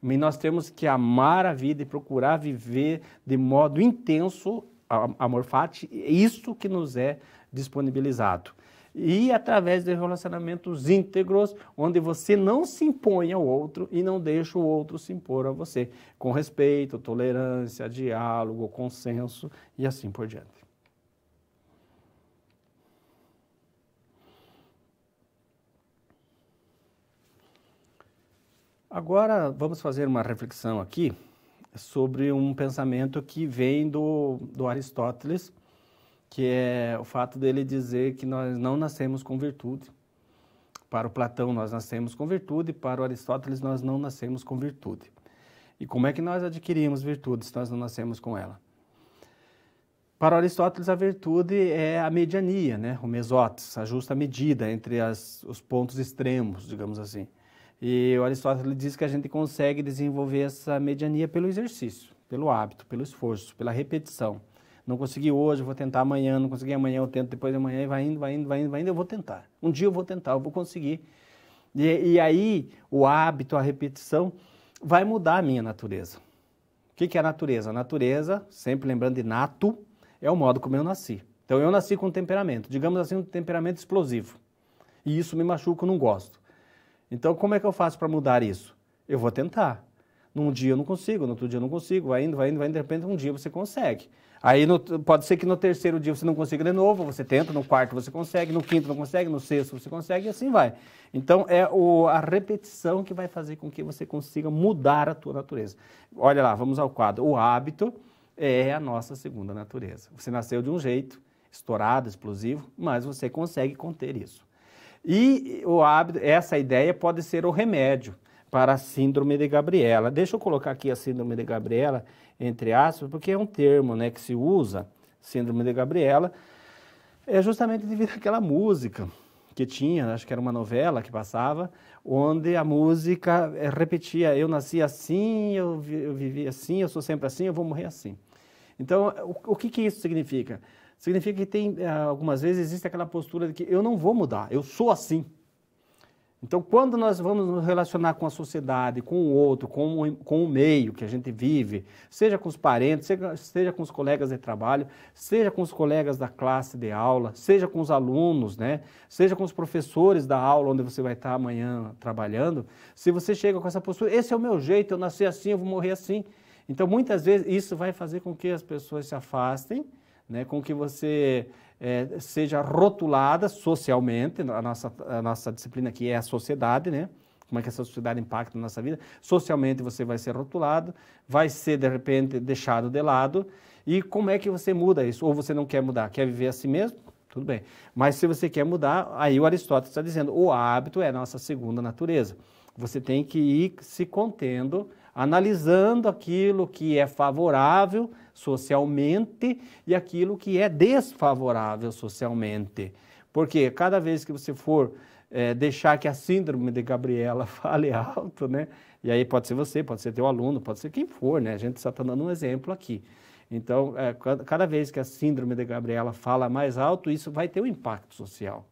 E nós temos que amar a vida e procurar viver de modo intenso, amor fati, isso que nos é disponibilizado. e através de relacionamentos íntegros, onde você não se impõe ao outro e não deixa o outro se impor a você, com respeito, tolerância, diálogo, consenso e assim por diante. Agora vamos fazer uma reflexão aqui sobre um pensamento que vem do Aristóteles, que é o fato dele dizer que nós não nascemos com virtude. Para o Platão nós nascemos com virtude, para o Aristóteles nós não nascemos com virtude. E como é que nós adquirimos virtude se nós não nascemos com ela? Para Aristóteles a virtude é a mediania, né? O mesotes, a justa medida entre os pontos extremos, digamos assim. E o Aristóteles diz que a gente consegue desenvolver essa mediania pelo exercício, pelo hábito, pelo esforço, pela repetição. Não consegui hoje, vou tentar amanhã, não consegui amanhã, eu tento depois de amanhã, e vai indo, eu vou tentar. Um dia eu vou tentar, eu vou conseguir. E aí o hábito, a repetição, vai mudar a minha natureza. O que é a natureza? A natureza, sempre lembrando de nato, é o modo como eu nasci. Então eu nasci com um temperamento, digamos assim, um temperamento explosivo. E isso me machuca, eu não gosto. Então, como é que eu faço para mudar isso? Eu vou tentar. Num dia eu não consigo, no outro dia eu não consigo, vai indo, de repente um dia você consegue. Aí pode ser que no terceiro dia você não consiga de novo, você tenta, no quarto você consegue, no quinto não consegue, no sexto você consegue e assim vai. Então, é a repetição que vai fazer com que você consiga mudar a tua natureza. Olha lá, vamos ao quadro. O hábito é a nossa segunda natureza. Você nasceu de um jeito, estourado, explosivo, mas você consegue conter isso. E o hábito, essa ideia pode ser o remédio para a síndrome de Gabriela. Deixa eu colocar aqui a síndrome de Gabriela, entre aspas, porque é um termo, né, que se usa, síndrome de Gabriela, é justamente devido àquela música que tinha, acho que era uma novela que passava, onde a música repetia, eu nasci assim, eu vivi assim, eu sou sempre assim, eu vou morrer assim. Então, o que isso significa? Significa que tem, algumas vezes, existe aquela postura de que eu não vou mudar, eu sou assim. Então, quando nós vamos nos relacionar com a sociedade, com o outro, com o meio que a gente vive, seja com os parentes, seja com os colegas de trabalho, seja com os colegas da classe de aula, seja com os alunos, né? Seja com os professores da aula onde você vai estar amanhã trabalhando, se você chega com essa postura, esse é o meu jeito, eu nasci assim, eu vou morrer assim. Então, muitas vezes, isso vai fazer com que as pessoas se afastem, né, com que você seja rotulada socialmente, a nossa disciplina aqui é a sociedade, né? Como é que essa sociedade impacta na nossa vida. Socialmente você vai ser rotulado, vai ser de repente deixado de lado, e como é que você muda isso? Ou você não quer mudar, quer viver assim mesmo? Tudo bem. Mas se você quer mudar, aí o Aristóteles está dizendo, o hábito é a nossa segunda natureza. Você tem que ir se contendo, analisando aquilo que é favorável socialmente e aquilo que é desfavorável socialmente. Porque cada vez que você for deixar que a síndrome de Gabriela fale alto, né? E aí pode ser você, pode ser teu aluno, pode ser quem for, né? A gente só está dando um exemplo aqui. Então, cada vez que a síndrome de Gabriela fala mais alto, isso vai ter um impacto social.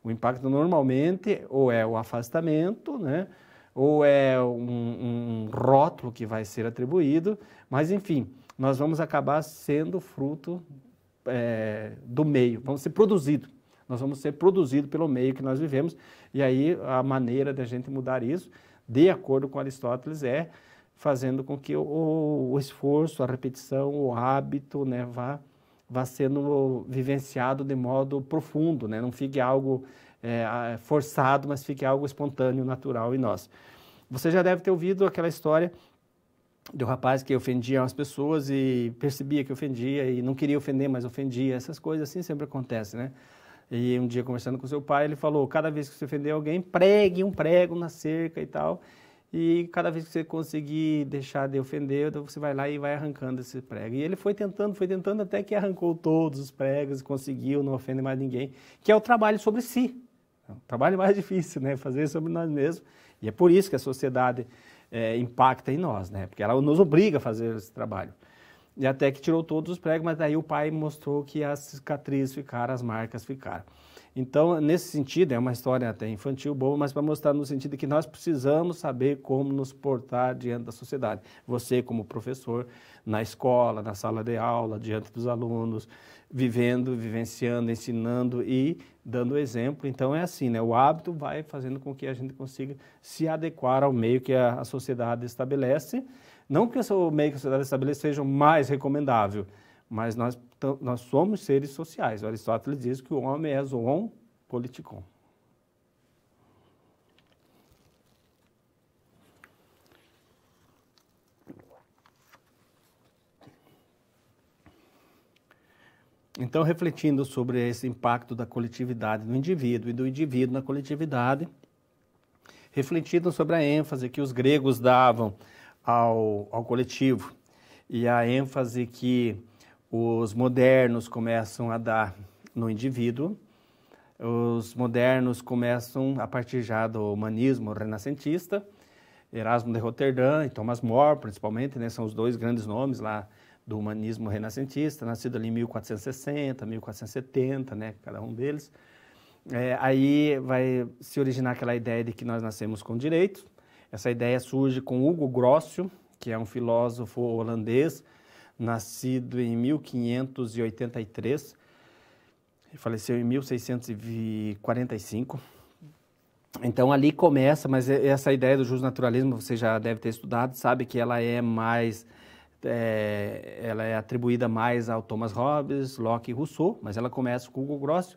O impacto normalmente ou é o afastamento, né? Ou é um rótulo que vai ser atribuído, mas enfim, nós vamos acabar sendo fruto do meio, vamos ser produzidos. Nós vamos ser produzidos pelo meio que nós vivemos, e aí a maneira da gente mudar isso, de acordo com Aristóteles, é fazendo com que o esforço, a repetição, o hábito, né, vá sendo vivenciado de modo profundo, né, não fique algo forçado, mas fique algo espontâneo, natural em nós. Você já deve ter ouvido aquela história do rapaz que ofendia as pessoas e percebia que ofendia e não queria ofender, mas ofendia. Essas coisas assim sempre acontecem, né? E um dia, conversando com seu pai, ele falou, cada vez que você ofender alguém, pregue um prego na cerca e tal, e cada vez que você conseguir deixar de ofender, você vai lá e vai arrancando esse prego. E ele foi tentando até que arrancou todos os pregos e conseguiu, não ofender mais ninguém, que é o trabalho sobre si. É o trabalho mais difícil, né? Fazer sobre nós mesmos. E é por isso que a sociedade impacta em nós, né? Porque ela nos obriga a fazer esse trabalho. E até que tirou todos os pregos, mas daí o pai mostrou que as cicatrizes ficaram, as marcas ficaram. Então, nesse sentido, é uma história até infantil boa, mas para mostrar no sentido de que nós precisamos saber como nos portar diante da sociedade. Você, como professor, na escola, na sala de aula, diante dos alunos, vivendo, vivenciando, ensinando e dando exemplo. Então, é assim, né? O hábito vai fazendo com que a gente consiga se adequar ao meio que a sociedade estabelece. Não que o meio que a sociedade estabelece seja o mais recomendável, mas nós somos seres sociais. O Aristóteles diz que o homem é zoon politikon. Então, refletindo sobre esse impacto da coletividade no indivíduo e do indivíduo na coletividade, refletindo sobre a ênfase que os gregos davam ao coletivo e a ênfase que os modernos começam a dar no indivíduo. Os modernos começam a partir já do humanismo renascentista, Erasmo de Roterdã e Thomas More, principalmente, né, são os dois grandes nomes lá do humanismo renascentista, nascido ali em 1460, 1470, né, cada um deles. Aí vai se originar aquela ideia de que nós nascemos com direitos. Essa ideia surge com Hugo Grotius, que é um filósofo holandês, nascido em 1583, faleceu em 1645. Então ali começa, mas essa ideia do justnaturalismo você já deve ter estudado, sabe que ela é atribuída mais ao Thomas Hobbes, Locke e Rousseau, mas ela começa com Hugo Grotius.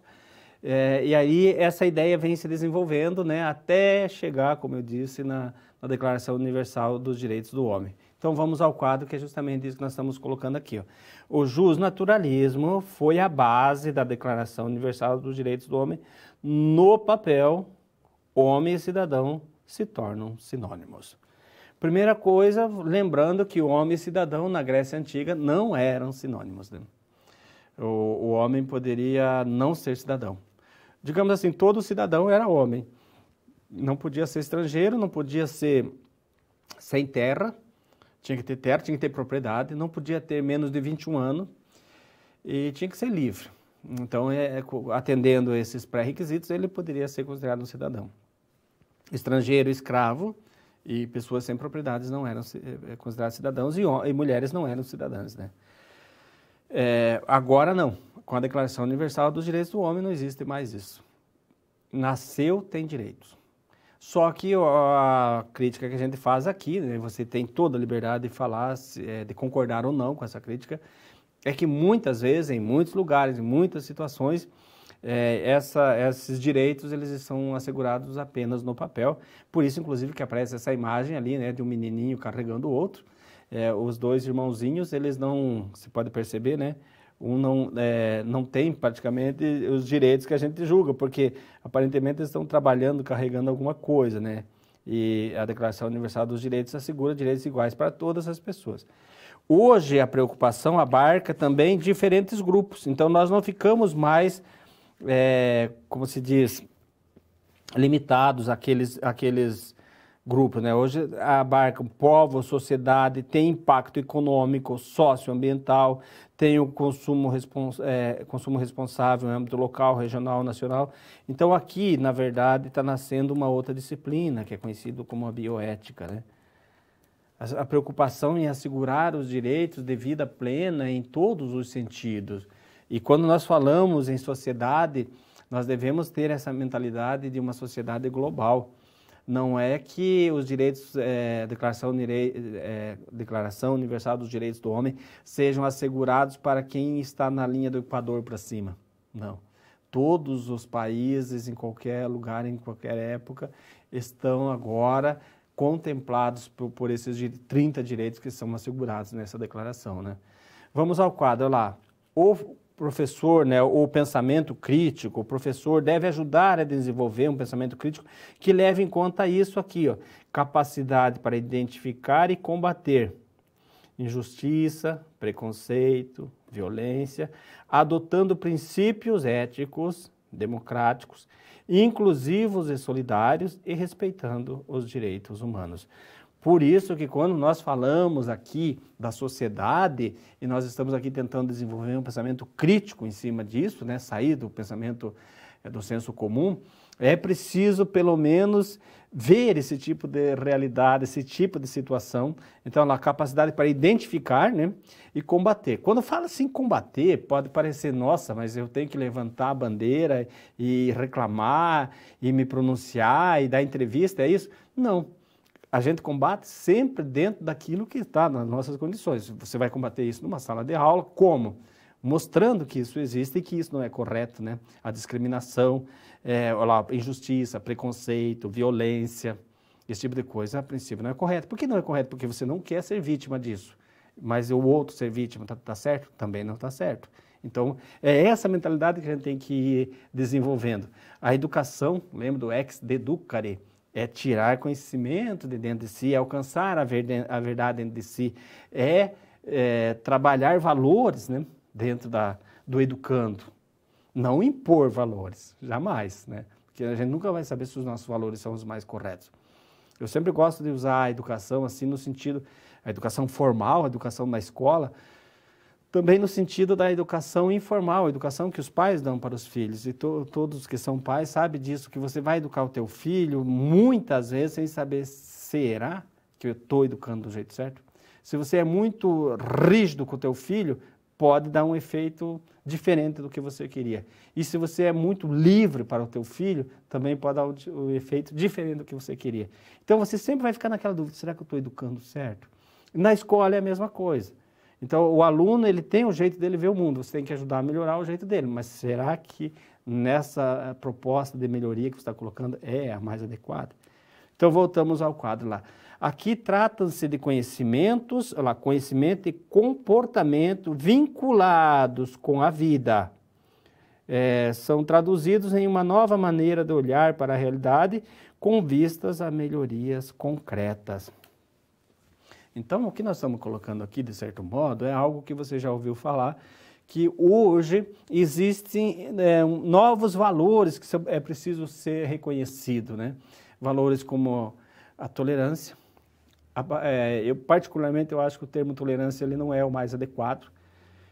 E aí essa ideia vem se desenvolvendo, né, até chegar, como eu disse, na Declaração Universal dos Direitos do Homem. Então vamos ao quadro que é justamente isso que nós estamos colocando aqui. Ó. O justnaturalismo foi a base da Declaração Universal dos Direitos do Homem. No papel, homem e cidadão se tornam sinônimos. Primeira coisa, lembrando que o homem e cidadão na Grécia Antiga não eram sinônimos. Né? O homem poderia não ser cidadão. Digamos assim, todo cidadão era homem. Não podia ser estrangeiro, não podia ser sem terra, tinha que ter terra, tinha que ter propriedade, não podia ter menos de 21 anos e tinha que ser livre. Então, atendendo esses pré-requisitos, ele poderia ser considerado um cidadão. Estrangeiro, escravo e pessoas sem propriedades não eram considerados cidadãos e mulheres não eram cidadãs, né? Agora não. Com a Declaração Universal dos Direitos do Homem não existe mais isso. Nasceu, tem direitos. Só que a crítica que a gente faz aqui, né, você tem toda a liberdade de falar, de concordar ou não com essa crítica, é que muitas vezes, em muitos lugares, em muitas situações, esses direitos eles são assegurados apenas no papel. Por isso, inclusive, que aparece essa imagem ali, né, de um menininho carregando o outro. Os dois irmãozinhos, eles não, se pode perceber, né? Um não tem praticamente os direitos que a gente julga, porque aparentemente eles estão trabalhando, carregando alguma coisa, né? E a Declaração Universal dos Direitos assegura direitos iguais para todas as pessoas. Hoje a preocupação abarca também diferentes grupos, então nós não ficamos mais, como se diz, limitados àqueles grupos, né? Hoje abarca povo, sociedade, tem impacto econômico, socioambiental, tem o consumo responsável no âmbito local, regional, nacional. Então aqui, na verdade, está nascendo uma outra disciplina, que é conhecida como a bioética, né? A preocupação em assegurar os direitos de vida plena em todos os sentidos. E quando nós falamos em sociedade, nós devemos ter essa mentalidade de uma sociedade global. Não é que os direitos, Declaração Universal dos Direitos do Homem, sejam assegurados para quem está na linha do Equador para cima. Não. Todos os países, em qualquer lugar, em qualquer época, estão agora contemplados por esses 30 direitos que são assegurados nessa declaração, né? Vamos ao quadro lá. O professor, né, o pensamento crítico, o professor deve ajudar a desenvolver um pensamento crítico que leve em conta isso aqui, ó, capacidade para identificar e combater injustiça, preconceito, violência, adotando princípios éticos, democráticos, inclusivos e solidários e respeitando os direitos humanos. Por isso que quando nós falamos aqui da sociedade e nós estamos aqui tentando desenvolver um pensamento crítico em cima disso, né, sair do pensamento do senso comum, é preciso pelo menos ver esse tipo de realidade, esse tipo de situação. Então, a capacidade para identificar, né, e combater. Quando fala assim combater, pode parecer, nossa, mas eu tenho que levantar a bandeira e reclamar e me pronunciar e dar entrevista, é isso? Não. A gente combate sempre dentro daquilo que está nas nossas condições. Você vai combater isso numa sala de aula, como? Mostrando que isso existe e que isso não é correto, né? A discriminação, injustiça, preconceito, violência, esse tipo de coisa, a princípio, não é correto. Por que não é correto? Porque você não quer ser vítima disso. Mas o outro ser vítima está certo? Também não está certo. Então, é essa mentalidade que a gente tem que ir desenvolvendo. A educação, lembra do ex deducare, é tirar conhecimento de dentro de si, é alcançar a verdade dentro de si, trabalhar valores, né, dentro do educando. Não impor valores, jamais, né? Porque a gente nunca vai saber se os nossos valores são os mais corretos. Eu sempre gosto de usar a educação assim no sentido, a educação formal, a educação na escola, também no sentido da educação informal, a educação que os pais dão para os filhos. E todos que são pais sabem disso, que você vai educar o teu filho muitas vezes sem saber, será que eu estou educando do jeito certo? Se você é muito rígido com o teu filho, pode dar um efeito diferente do que você queria. E se você é muito livre para o teu filho, também pode dar um efeito diferente do que você queria. Então você sempre vai ficar naquela dúvida, será que eu estou educando certo? Na escola é a mesma coisa. Então, o aluno, ele tem o jeito dele ver o mundo, você tem que ajudar a melhorar o jeito dele, mas será que nessa proposta de melhoria que você está colocando é a mais adequada? Então, voltamos ao quadro lá. Aqui trata-se de conhecimentos, conhecimento e comportamento vinculados com a vida. São traduzidos em uma nova maneira de olhar para a realidade com vistas a melhorias concretas. Então, o que nós estamos colocando aqui, de certo modo, é algo que você já ouviu falar, que hoje existem novos valores que é preciso ser reconhecido, né? Valores como a tolerância. Particularmente, eu acho que o termo tolerância ele não é o mais adequado.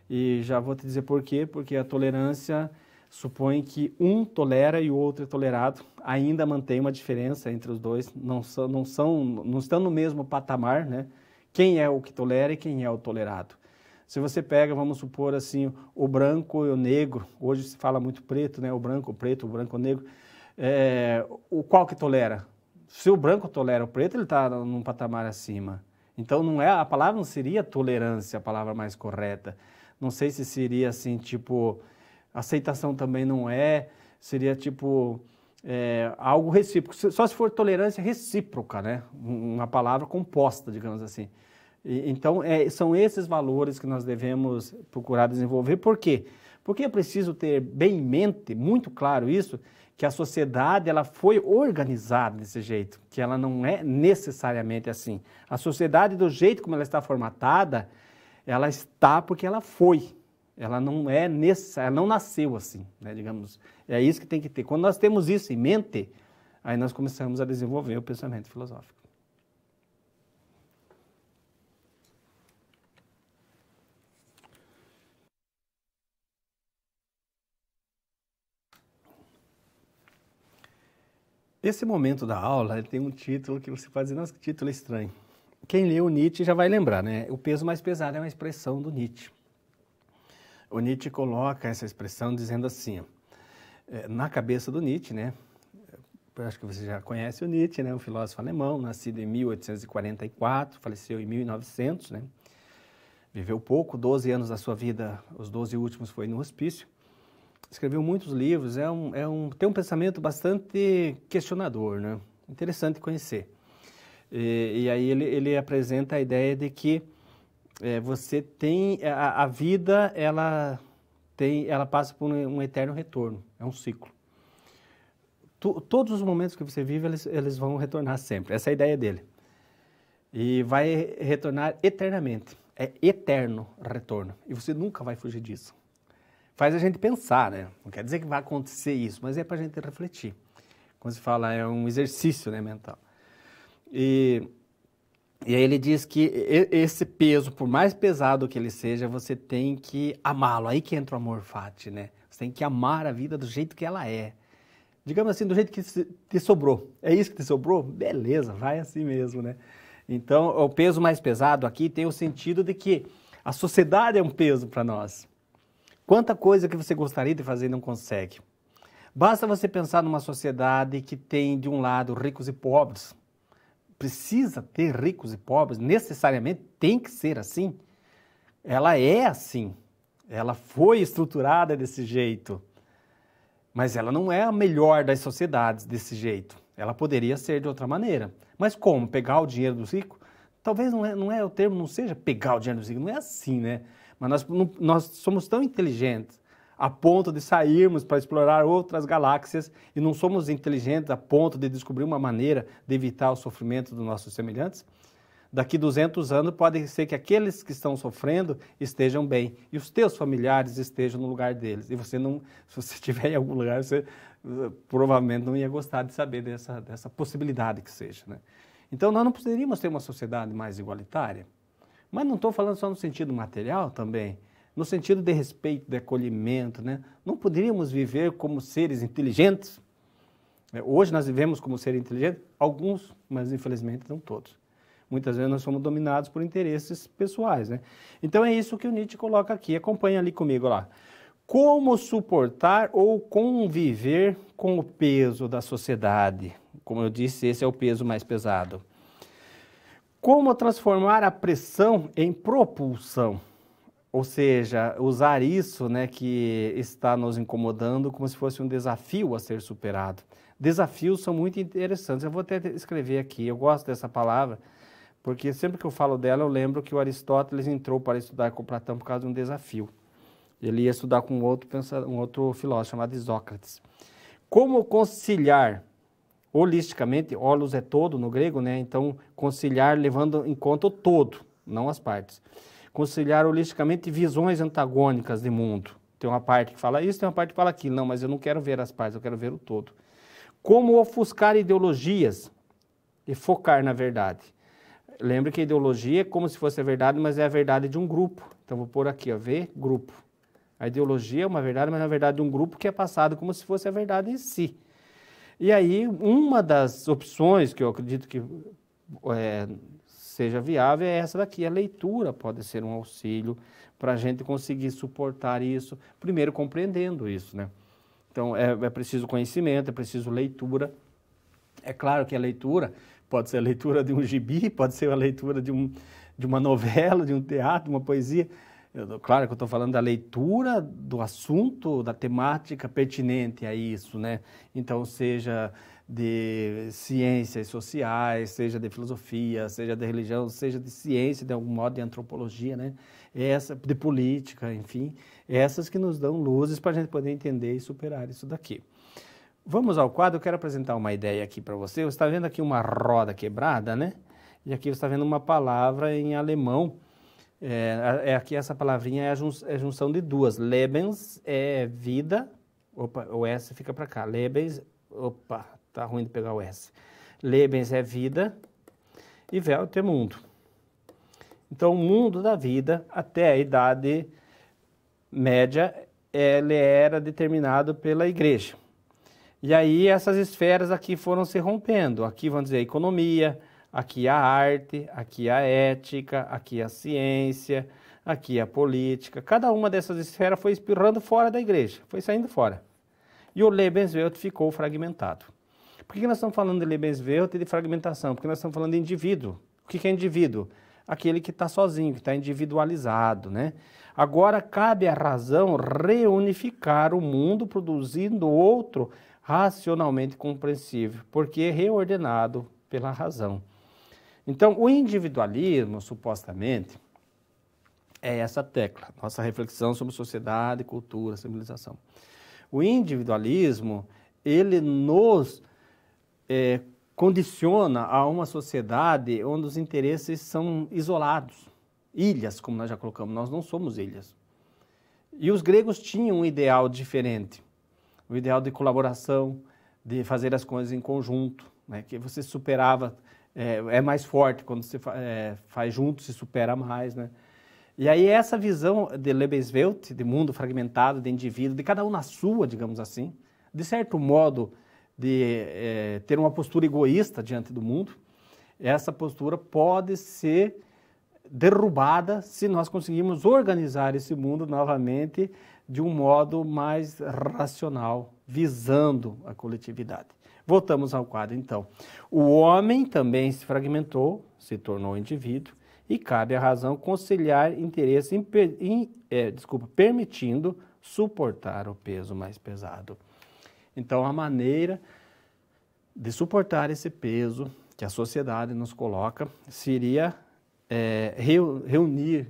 E já vou te dizer por quê. Porque a tolerância supõe que um tolera e o outro é tolerado. Ainda mantém uma diferença entre os dois. Não estão no mesmo patamar, né? Quem é o que tolera e quem é o tolerado. Se você pega, vamos supor assim, o branco e o negro, hoje se fala muito preto, né? O branco, o preto, o branco, o negro. Qual que tolera? Se o branco tolera o preto, ele está num patamar acima. Então, a palavra não seria tolerância, a palavra mais correta. Não sei se seria assim, tipo, aceitação também não seria tipo algo recíproco. Só se for tolerância recíproca, né? Uma palavra composta, digamos assim. Então, são esses valores que nós devemos procurar desenvolver. Por quê? Porque é preciso ter bem em mente, muito claro isso, que a sociedade ela foi organizada desse jeito, que ela não é necessariamente assim. A sociedade, do jeito como ela está formatada, ela está porque ela foi. Ela não é necessária, ela não nasceu assim, né, digamos. É isso que tem que ter. Quando nós temos isso em mente, aí nós começamos a desenvolver o pensamento filosófico. Esse momento da aula tem um título que você pode dizer, nossa, que título estranho. Quem leu Nietzsche já vai lembrar, né? O peso mais pesado é uma expressão do Nietzsche. O Nietzsche coloca essa expressão dizendo assim, na cabeça do Nietzsche, né? Eu acho que você já conhece o Nietzsche, né? Um filósofo alemão, nascido em 1844, faleceu em 1900, né? Viveu pouco, 12 anos da sua vida, os 12 últimos foi no hospício. Escreveu muitos livros, tem um pensamento bastante questionador, né? Interessante conhecer. E aí ele apresenta a ideia de que você tem, a vida, ela passa por um eterno retorno, é um ciclo. Todos os momentos que você vive, eles vão retornar sempre, essa é a ideia dele. E vai retornar eternamente, é eterno retorno, e você nunca vai fugir disso. Faz a gente pensar, né? Não quer dizer que vai acontecer isso, mas é para a gente refletir. Quando se fala, é um exercício, né, mental. E aí ele diz que esse peso, por mais pesado que ele seja, você tem que amá-lo. Aí que entra o amor fati, né? Você Você tem que amar a vida do jeito que ela é. Digamos assim, do jeito que te sobrou. É isso que te sobrou? Beleza, vai assim mesmo, né? Então, o peso mais pesado aqui tem o sentido de que a sociedade é um peso para nós. Quanta coisa que você gostaria de fazer e não consegue. Basta você pensar numa sociedade que tem, de um lado, ricos e pobres. Precisa ter ricos e pobres, necessariamente tem que ser assim. Ela é assim. Ela foi estruturada desse jeito. Mas ela não é a melhor das sociedades desse jeito. Ela poderia ser de outra maneira. Mas como? Pegar o dinheiro dos ricos? Talvez não é o termo, não seja pegar o dinheiro dos ricos, não é assim, né? Mas nós somos tão inteligentes a ponto de sairmos para explorar outras galáxias e não somos inteligentes a ponto de descobrir uma maneira de evitar o sofrimento dos nossos semelhantes? Daqui 200 anos pode ser que aqueles que estão sofrendo estejam bem e os teus familiares estejam no lugar deles. E você não, se você estiver em algum lugar, você provavelmente não ia gostar de saber dessa possibilidade que seja, né? Então nós não poderíamos ter uma sociedade mais igualitária. Mas não estou falando só no sentido material também, no sentido de respeito, de acolhimento, né? Não poderíamos viver como seres inteligentes. Hoje nós vivemos como seres inteligentes, alguns, mas infelizmente não todos. Muitas vezes nós somos dominados por interesses pessoais, né? Então é isso que o Nietzsche coloca aqui. Acompanha ali comigo lá. Como suportar ou conviver com o peso da sociedade? Como eu disse, esse é o peso mais pesado. Como transformar a pressão em propulsão? Ou seja, usar isso, né, que está nos incomodando como se fosse um desafio a ser superado. Desafios são muito interessantes. Eu vou até escrever aqui. Eu gosto dessa palavra, porque sempre que eu falo dela, eu lembro que o Aristóteles entrou para estudar com Platão por causa de um desafio. Ele ia estudar com um outro filósofo chamado Isócrates. Como conciliar holisticamente, holos é todo no grego, né? Então, conciliar levando em conta o todo, não as partes. Conciliar holisticamente visões antagônicas de mundo. Tem uma parte que fala isso, tem uma parte que fala aquilo. Não, mas eu não quero ver as partes, eu quero ver o todo. Como ofuscar ideologias e focar na verdade. Lembre que a ideologia é como se fosse a verdade, mas é a verdade de um grupo. Então, vou pôr aqui, ó, ver, grupo. A ideologia é uma verdade, mas é a verdade de um grupo que é passado como se fosse a verdade em si. E aí, uma das opções que eu acredito que seja viável é essa daqui. A leitura pode ser um auxílio para a gente conseguir suportar isso, primeiro compreendendo isso, né? Então, é preciso conhecimento, é preciso leitura. É claro que a leitura pode ser a leitura de um gibi, pode ser a leitura de uma novela, de um teatro, de uma poesia. Claro que eu estou falando da leitura do assunto, da temática pertinente a isso, né? Então, seja de ciências sociais, seja de filosofia, seja de religião, seja de ciência, de algum modo, de antropologia, né? De política, enfim, essas que nos dão luzes para a gente poder entender e superar isso daqui. Vamos ao quadro, eu quero apresentar uma ideia aqui para você. Você está vendo aqui uma roda quebrada, né? E aqui você está vendo uma palavra em alemão. Aqui essa palavrinha é a junção de duas. Lebens é vida. Opa, o S fica para cá. Lebens, opa, tá ruim de pegar o S. Lebens é vida e Welt é mundo. Então, o mundo da vida, até a Idade Média, ele era determinado pela igreja. E aí essas esferas aqui foram se rompendo. Aqui vamos dizer a economia, aqui a arte, aqui a ética, aqui a ciência, aqui a política. Cada uma dessas esferas foi espirrando fora da igreja, foi saindo fora. E o Lebenswelt ficou fragmentado. Por que nós estamos falando de Lebenswelt e de fragmentação? Porque nós estamos falando de indivíduo. O que é indivíduo? Aquele que está sozinho, que está individualizado, né? Agora cabe à razão reunificar o mundo produzindo outro racionalmente compreensível, porque é reordenado pela razão. Então, o individualismo, supostamente, é essa tecla, nossa reflexão sobre sociedade, cultura, civilização. O individualismo, ele nos condiciona a uma sociedade onde os interesses são isolados, ilhas, como nós já colocamos, nós não somos ilhas. E os gregos tinham um ideal diferente, o ideal de colaboração, de fazer as coisas em conjunto, né? Que você superava, é mais forte, quando você faz junto, se supera mais, né? E aí essa visão de Lebenswelt, de mundo fragmentado, de indivíduo, de cada um na sua, digamos assim, de certo modo de ter uma postura egoísta diante do mundo, essa postura pode ser derrubada se nós conseguirmos organizar esse mundo novamente de um modo mais racional, visando a coletividade. Voltamos ao quadro, então. O homem também se fragmentou, se tornou indivíduo, e cabe à razão conciliar interesse, permitindo suportar o peso mais pesado. Então, a maneira de suportar esse peso que a sociedade nos coloca seria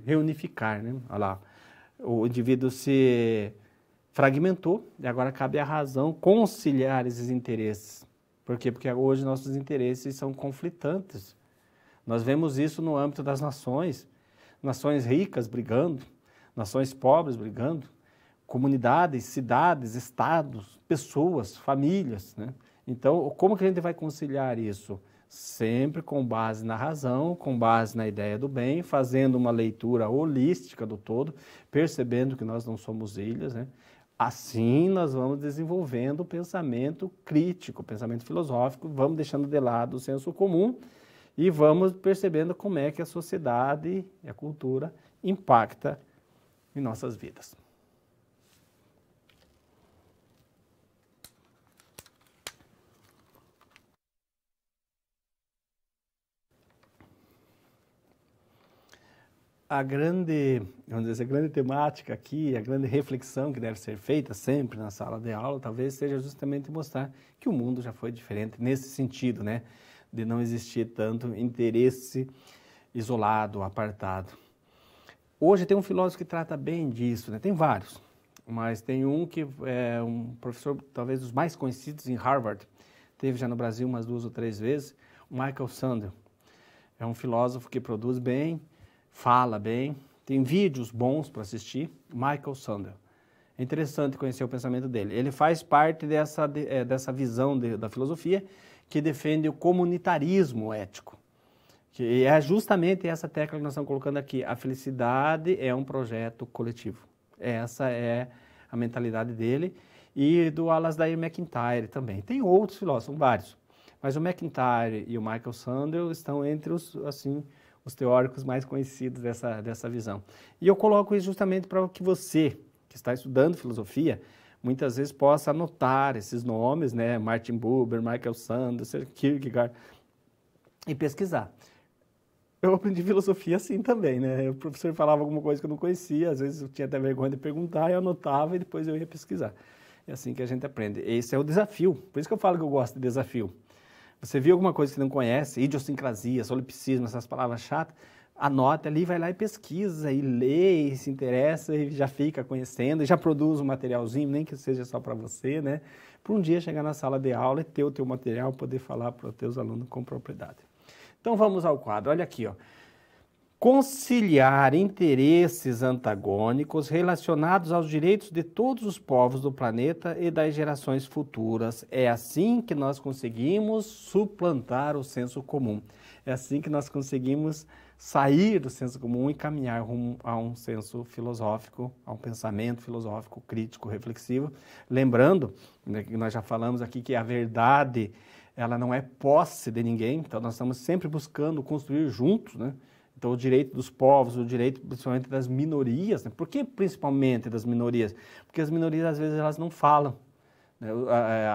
reunificar, né? Olha lá, o indivíduo se fragmentou e agora cabe à razão conciliar esses interesses. Por quê? Porque hoje nossos interesses são conflitantes. Nós vemos isso no âmbito das nações ricas brigando, nações pobres brigando, comunidades, cidades, estados, pessoas, famílias, né? Então, como que a gente vai conciliar isso? Sempre com base na razão, com base na ideia do bem, fazendo uma leitura holística do todo, percebendo que nós não somos ilhas, né? Assim nós vamos desenvolvendo o pensamento crítico, o pensamento filosófico, vamos deixando de lado o senso comum e vamos percebendo como é que a sociedade e a cultura impacta em nossas vidas. A grande, vamos dizer, a grande temática aqui, a grande reflexão que deve ser feita sempre na sala de aula, talvez seja justamente mostrar que o mundo já foi diferente nesse sentido, né? De não existir tanto interesse isolado, apartado. Hoje tem um filósofo que trata bem disso, né? Tem vários, mas tem um que é um professor, talvez dos mais conhecidos em Harvard, teve já no Brasil umas 2 ou 3 vezes, o Michael Sandel. É um filósofo que produz bem, fala bem, tem vídeos bons para assistir, Michael Sandel. É interessante conhecer o pensamento dele. Ele faz parte dessa visão da filosofia que defende o comunitarismo ético. Que é justamente essa tecla que nós estamos colocando aqui. A felicidade é um projeto coletivo. Essa é a mentalidade dele e do Alasdair MacIntyre também. Tem outros filósofos, são vários. Mas o MacIntyre e o Michael Sandel estão entre os teóricos mais conhecidos dessa visão. E eu coloco isso justamente para que você, que está estudando filosofia, muitas vezes possa anotar esses nomes, né? Martin Buber, Michael Sandel, Kierkegaard, e pesquisar. Eu aprendi filosofia assim também, né? O professor falava alguma coisa que eu não conhecia, às vezes eu tinha até vergonha de perguntar, eu anotava e depois eu ia pesquisar. É assim que a gente aprende. Esse é o desafio, por isso que eu falo que eu gosto de desafio. Você viu alguma coisa que não conhece, idiosincrasia, solipsismo, essas palavras chatas, anota ali, vai lá e pesquisa, e lê, e se interessa, e já fica conhecendo, e já produz um materialzinho, nem que seja só para você, né? Para um dia chegar na sala de aula e ter o teu material, poder falar para os teus alunos com propriedade. Então vamos ao quadro, olha aqui, ó. Conciliar interesses antagônicos relacionados aos direitos de todos os povos do planeta e das gerações futuras. É assim que nós conseguimos suplantar o senso comum. É assim que nós conseguimos sair do senso comum e caminhar rumo a um senso filosófico, a um pensamento filosófico, crítico, reflexivo. Lembrando, né, que nós já falamos aqui que a verdade, ela não é posse de ninguém, então nós estamos sempre buscando construir juntos, né? Então, o direito dos povos, o direito principalmente das minorias, né? Por que principalmente das minorias? Porque as minorias, às vezes, elas não falam, né?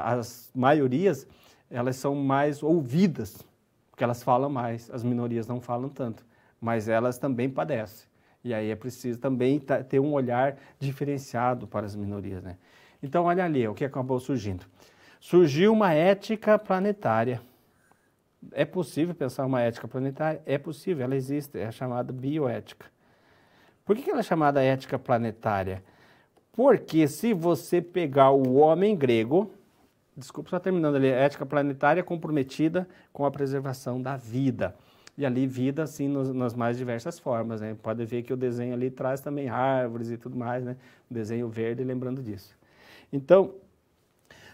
As maiorias, elas são mais ouvidas, porque elas falam mais, as minorias não falam tanto, mas elas também padecem. E aí é preciso também ter um olhar diferenciado para as minorias, né? Então, olha ali, o que acabou surgindo. Surgiu uma ética planetária. É possível pensar uma ética planetária? É possível, ela existe, é a chamada bioética. Por que ela é chamada ética planetária? Porque se você pegar o homem grego, desculpa, só terminando ali, ética planetária comprometida com a preservação da vida. E ali vida, assim, nas mais diversas formas, né? Pode ver que o desenho ali traz também árvores e tudo mais, né? O desenho verde, lembrando disso. Então,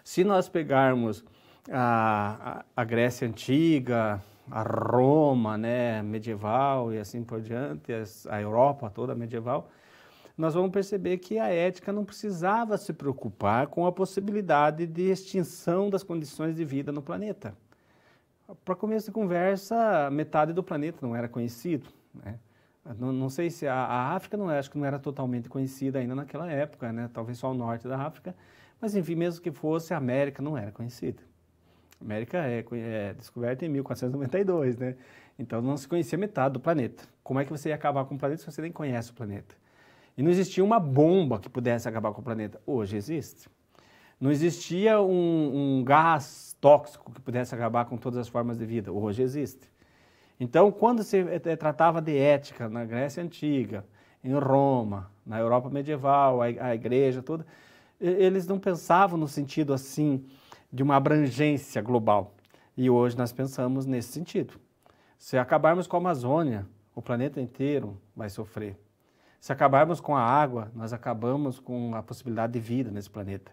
se nós pegarmos a Grécia Antiga, a Roma, né, medieval e assim por diante, a Europa toda medieval, nós vamos perceber que a ética não precisava se preocupar com a possibilidade de extinção das condições de vida no planeta. Para começo de conversa, metade do planeta não era conhecido, né? Não sei se a África, acho que não era totalmente conhecida ainda naquela época, né? Talvez só o norte da África, mas enfim, mesmo que fosse, a América não era conhecida. A América é descoberta em 1492, né? Então não se conhecia metade do planeta. Como é que você ia acabar com o planeta se você nem conhece o planeta? E não existia uma bomba que pudesse acabar com o planeta. Hoje existe. Não existia um gás tóxico que pudesse acabar com todas as formas de vida. Hoje existe. Então, quando se tratava de ética na Grécia Antiga, em Roma, na Europa medieval, a igreja toda, eles não pensavam no sentido assim de uma abrangência global. E hoje nós pensamos nesse sentido. Se acabarmos com a Amazônia, o planeta inteiro vai sofrer. Se acabarmos com a água, nós acabamos com a possibilidade de vida nesse planeta.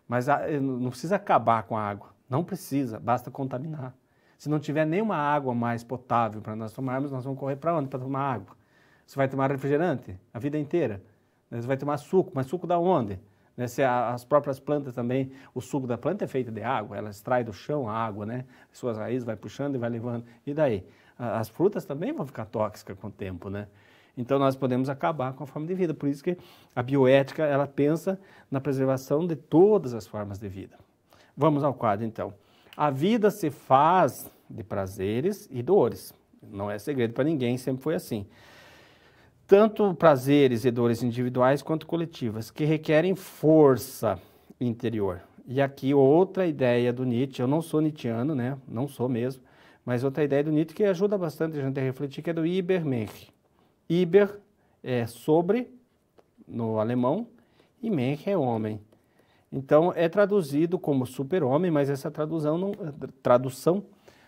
Mas não precisa acabar com a água, não precisa, basta contaminar. Se não tiver nenhuma água mais potável para nós tomarmos, nós vamos correr para onde para tomar água? Você vai tomar refrigerante a vida inteira? Você vai tomar suco, mas suco da onde? Se as próprias plantas também, o suco da planta é feito de água, ela extrai do chão a água, né? Suas raízes vai puxando e vai levando. E daí? As frutas também vão ficar tóxicas com o tempo, né? Então, nós podemos acabar com a forma de vida. Por isso que a bioética, ela pensa na preservação de todas as formas de vida. Vamos ao quadro, então. A vida se faz de prazeres e dores. Não é segredo para ninguém, sempre foi assim. Tanto prazeres e dores individuais quanto coletivas, que requerem força interior. E aqui outra ideia do Nietzsche, eu não sou nietzschiano, né? Não sou mesmo, mas outra ideia do Nietzsche que ajuda bastante a gente a refletir, que é do Übermensch. Iber é sobre, no alemão, e Mensch é homem. Então, é traduzido como super-homem, mas essa tradução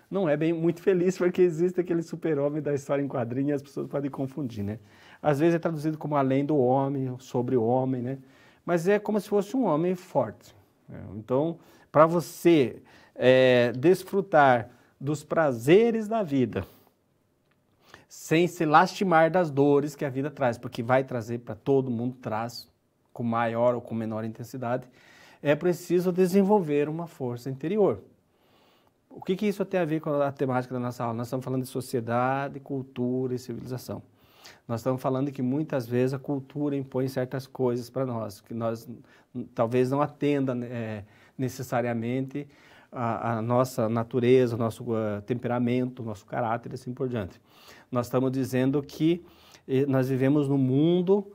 não é bem muito feliz, porque existe aquele super-homem da história em quadrinhos e as pessoas podem confundir, né? Às vezes é traduzido como além do homem, sobre o homem, né? Mas é como se fosse um homem forte. Então, para você desfrutar dos prazeres da vida, sem se lastimar das dores que a vida traz, porque vai trazer para todo mundo, traz com maior ou com menor intensidade, é preciso desenvolver uma força interior. O que isso tem a ver com a temática da nossa aula? Nós estamos falando de sociedade, cultura e civilização. Nós estamos falando que muitas vezes a cultura impõe certas coisas para nós, que nós talvez não atenda necessariamente a nossa natureza, o nosso temperamento, o nosso caráter e assim por diante. Nós estamos dizendo que nós vivemos num mundo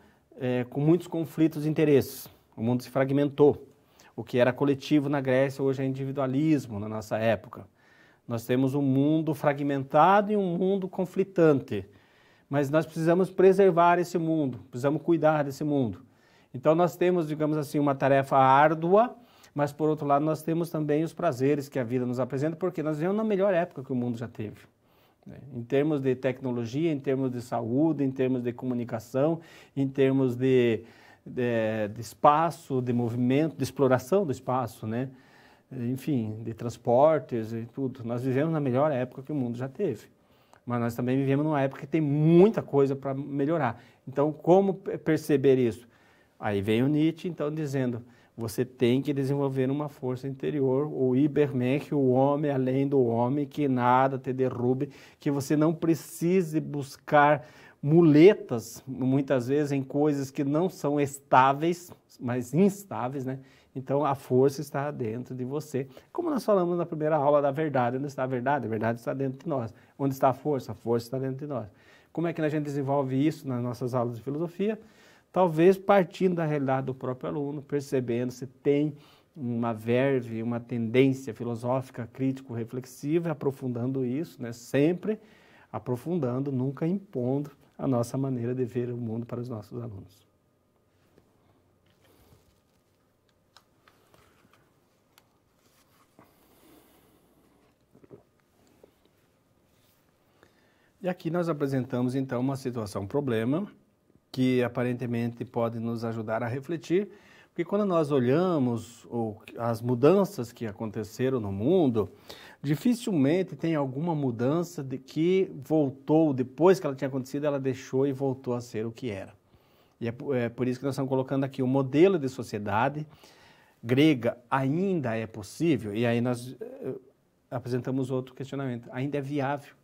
com muitos conflitos de interesses. O mundo se fragmentou. O que era coletivo na Grécia hoje é individualismo na nossa época. Nós temos um mundo fragmentado e um mundo conflitante. Mas nós precisamos preservar esse mundo, precisamos cuidar desse mundo. Então nós temos, digamos assim, uma tarefa árdua, mas por outro lado nós temos também os prazeres que a vida nos apresenta, porque nós vivemos na melhor época que o mundo já teve. Em termos de tecnologia, em termos de saúde, em termos de comunicação, em termos de espaço, de movimento, de exploração do espaço, né? Enfim, de transportes e tudo. Nós vivemos na melhor época que o mundo já teve. Mas nós também vivemos numa época que tem muita coisa para melhorar. Então, como perceber isso? Aí vem o Nietzsche, então, dizendo, você tem que desenvolver uma força interior, o Übermensch, o homem além do homem, que nada te derrube, que você não precise buscar muletas, muitas vezes, em coisas que não são estáveis, mas instáveis, né? Então, a força está dentro de você. Como nós falamos na primeira aula da verdade, onde está a verdade? A verdade está dentro de nós. Onde está a força? A força está dentro de nós. Como é que a gente desenvolve isso nas nossas aulas de filosofia? Talvez partindo da realidade do próprio aluno, percebendo se tem uma verve, uma tendência filosófica, crítico, reflexiva, aprofundando isso, né? Sempre aprofundando, nunca impondo a nossa maneira de ver o mundo para os nossos alunos. E aqui nós apresentamos, então, uma situação, problema, que aparentemente pode nos ajudar a refletir, porque quando nós olhamos as mudanças que aconteceram no mundo, dificilmente tem alguma mudança de que voltou, depois que ela tinha acontecido, ela deixou e voltou a ser o que era. E é por isso que nós estamos colocando aqui o modelo de sociedade grega ainda é possível, e aí nós apresentamos outro questionamento, ainda é viável.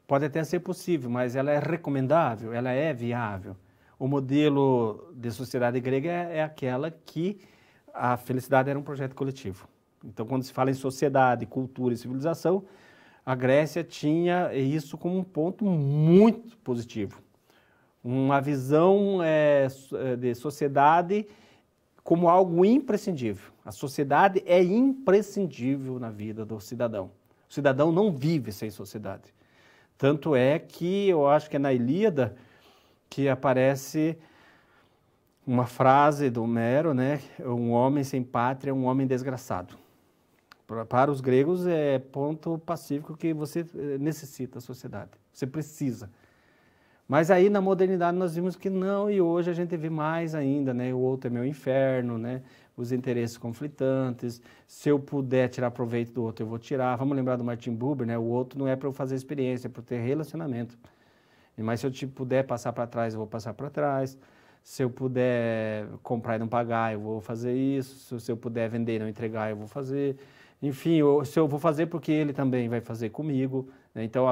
Pode até ser possível, mas ela é recomendável, ela é viável. O modelo de sociedade grega é aquela que a felicidade era um projeto coletivo. Então, quando se fala em sociedade, cultura e civilização, a Grécia tinha isso como um ponto muito positivo. Uma visão de sociedade como algo imprescindível. A sociedade é imprescindível na vida do cidadão. O cidadão não vive sem sociedade. Tanto é que eu acho que é na Ilíada que aparece uma frase do Homero, né? Um homem sem pátria é um homem desgraçado. Para os gregos é ponto pacífico que você necessita da sociedade, você precisa. Mas aí na modernidade nós vimos que não, e hoje a gente vê mais ainda, né? O outro é meu inferno, né? Os interesses conflitantes, se eu puder tirar proveito do outro, eu vou tirar. Vamos lembrar do Martin Buber, né? O outro não é para eu fazer experiência, é para eu ter relacionamento. Mas se eu puder passar para trás, eu vou passar para trás. Se eu puder comprar e não pagar, eu vou fazer isso. Se eu puder vender e não entregar, eu vou fazer. Enfim, se eu vou fazer porque ele também vai fazer comigo, né? Então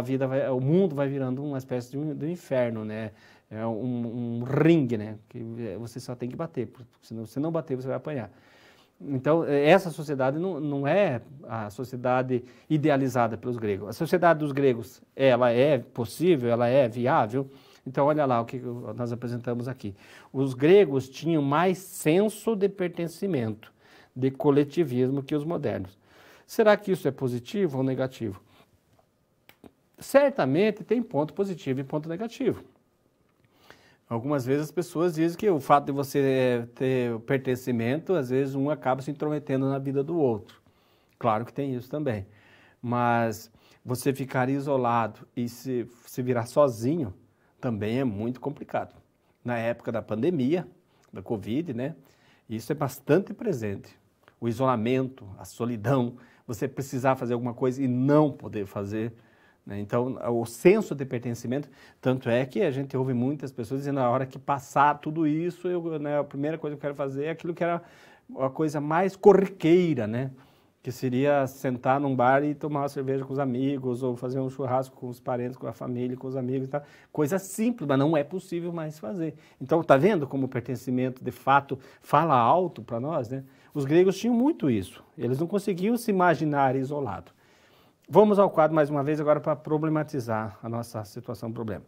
o mundo vai virando uma espécie de um inferno, né? É um ringue, né? Que você só tem que bater, porque se você não bater, você vai apanhar. Então, essa sociedade não é a sociedade idealizada pelos gregos. A sociedade dos gregos, ela é possível, ela é viável. Então, olha lá o que nós apresentamos aqui. Os gregos tinham mais senso de pertencimento, de coletivismo que os modernos. Será que isso é positivo ou negativo? Certamente tem ponto positivo e ponto negativo. Algumas vezes as pessoas dizem que o fato de você ter pertencimento, às vezes um acaba se intrometendo na vida do outro. Claro que tem isso também. Mas você ficar isolado e se virar sozinho também é muito complicado. Na época da pandemia, da Covid, né? Isso é bastante presente. O isolamento, a solidão, você precisar fazer alguma coisa e não poder fazer, né? Então, o senso de pertencimento, tanto é que a gente ouve muitas pessoas dizendo, na hora que passar tudo isso, né, a primeira coisa que eu quero fazer é aquilo que era a coisa mais corriqueira, né? Que seria sentar num bar e tomar uma cerveja com os amigos, ou fazer um churrasco com os parentes, com a família, com os amigos e tal. Coisa simples, mas não é possível mais fazer. Então, está vendo como o pertencimento, de fato, fala alto para nós, né? Os gregos tinham muito isso. Eles não conseguiam se imaginar isolado. Vamos ao quadro mais uma vez agora para problematizar a nossa situação, problema.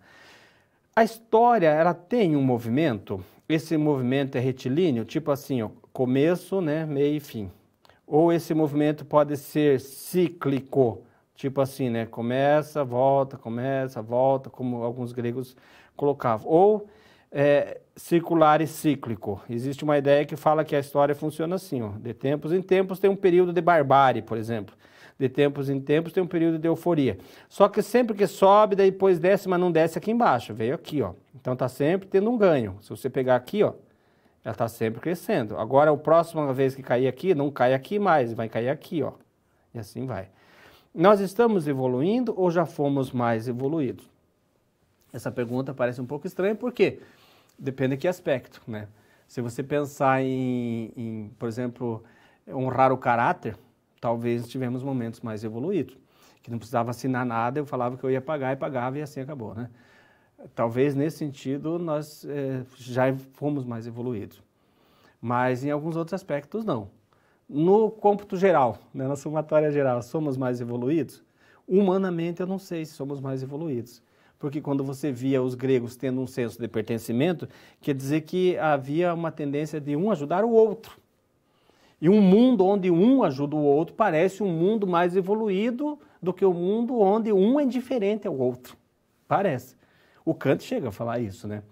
A história, ela tem um movimento, esse movimento é retilíneo, tipo assim, ó, começo, né, meio e fim. Ou esse movimento pode ser cíclico, tipo assim, né, começa, volta, como alguns gregos colocavam. Ou circular e cíclico. Existe uma ideia que fala que a história funciona assim, ó, de tempos em tempos tem um período de barbárie, por exemplo. De tempos em tempos tem um período de euforia. Só que sempre que sobe, daí depois desce, mas não desce aqui embaixo. Veio aqui, ó. Então está sempre tendo um ganho. Se você pegar aqui, ó, ela está sempre crescendo. Agora, a próxima vez que cair aqui, não cai aqui mais, vai cair aqui, ó. E assim vai. Nós estamos evoluindo ou já fomos mais evoluídos? Essa pergunta parece um pouco estranha, por quê? Depende de que aspecto, né? Se você pensar por exemplo, honrar o caráter, talvez tivemos momentos mais evoluídos, que não precisava assinar nada, eu falava que eu ia pagar e pagava e assim acabou, né? Talvez nesse sentido nós já fomos mais evoluídos, mas em alguns outros aspectos não. No cômputo geral, né, na somatória geral, somos mais evoluídos? Humanamente eu não sei se somos mais evoluídos, porque quando você via os gregos tendo um senso de pertencimento, quer dizer que havia uma tendência de um ajudar o outro. E um mundo onde um ajuda o outro parece um mundo mais evoluído do que o mundo onde um é indiferente ao outro. Parece. O Kant chega a falar isso, né?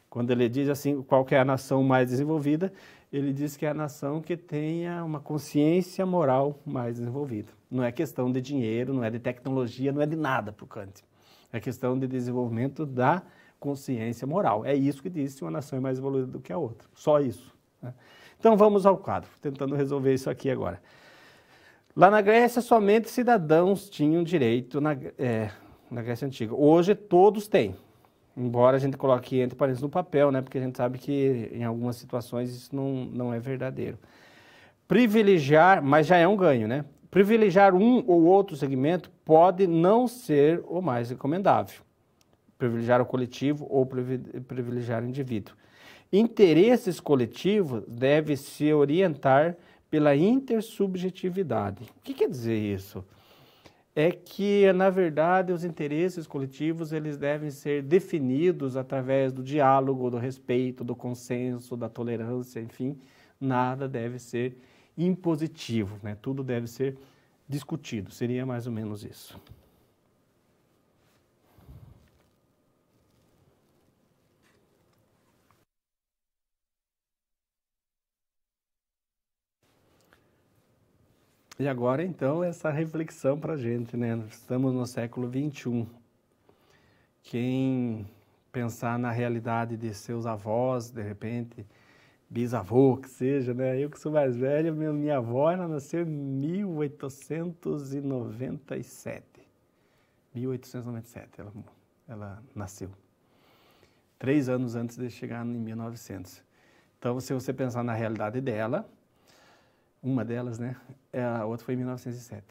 Quando ele diz assim, qual que é a nação mais desenvolvida, ele diz que é a nação que tenha uma consciência moral mais desenvolvida. Não é questão de dinheiro, não é de tecnologia, não é de nada para o Kant. É questão de desenvolvimento da consciência moral. É isso que diz que uma nação é mais evoluída do que a outra. Só isso, né? Então vamos ao quadro, tentando resolver isso aqui agora. Lá na Grécia, somente cidadãos tinham direito na Grécia Antiga. Hoje, todos têm. Embora a gente coloque entre parênteses no papel, né? Porque a gente sabe que em algumas situações isso não é verdadeiro. Privilegiar, mas já é um ganho, né? Privilegiar um ou outro segmento pode não ser o mais recomendável. Privilegiar o coletivo ou privilegiar o indivíduo. Interesses coletivos devem se orientar pela intersubjetividade. O que quer dizer isso? É que, na verdade, os interesses coletivos eles devem ser definidos através do diálogo, do respeito, do consenso, da tolerância, enfim, nada deve ser impositivo, né? Tudo deve ser discutido, seria mais ou menos isso. E agora, então, essa reflexão para a gente, né? Estamos no século XXI. Quem pensar na realidade de seus avós, de repente, bisavô, que seja, né? Eu que sou mais velho, minha avó ela nasceu em 1897. 1897 ela nasceu. 3 anos antes de chegar em 1900. Então, se você pensar na realidade dela, uma delas, né? A outra foi em 1907.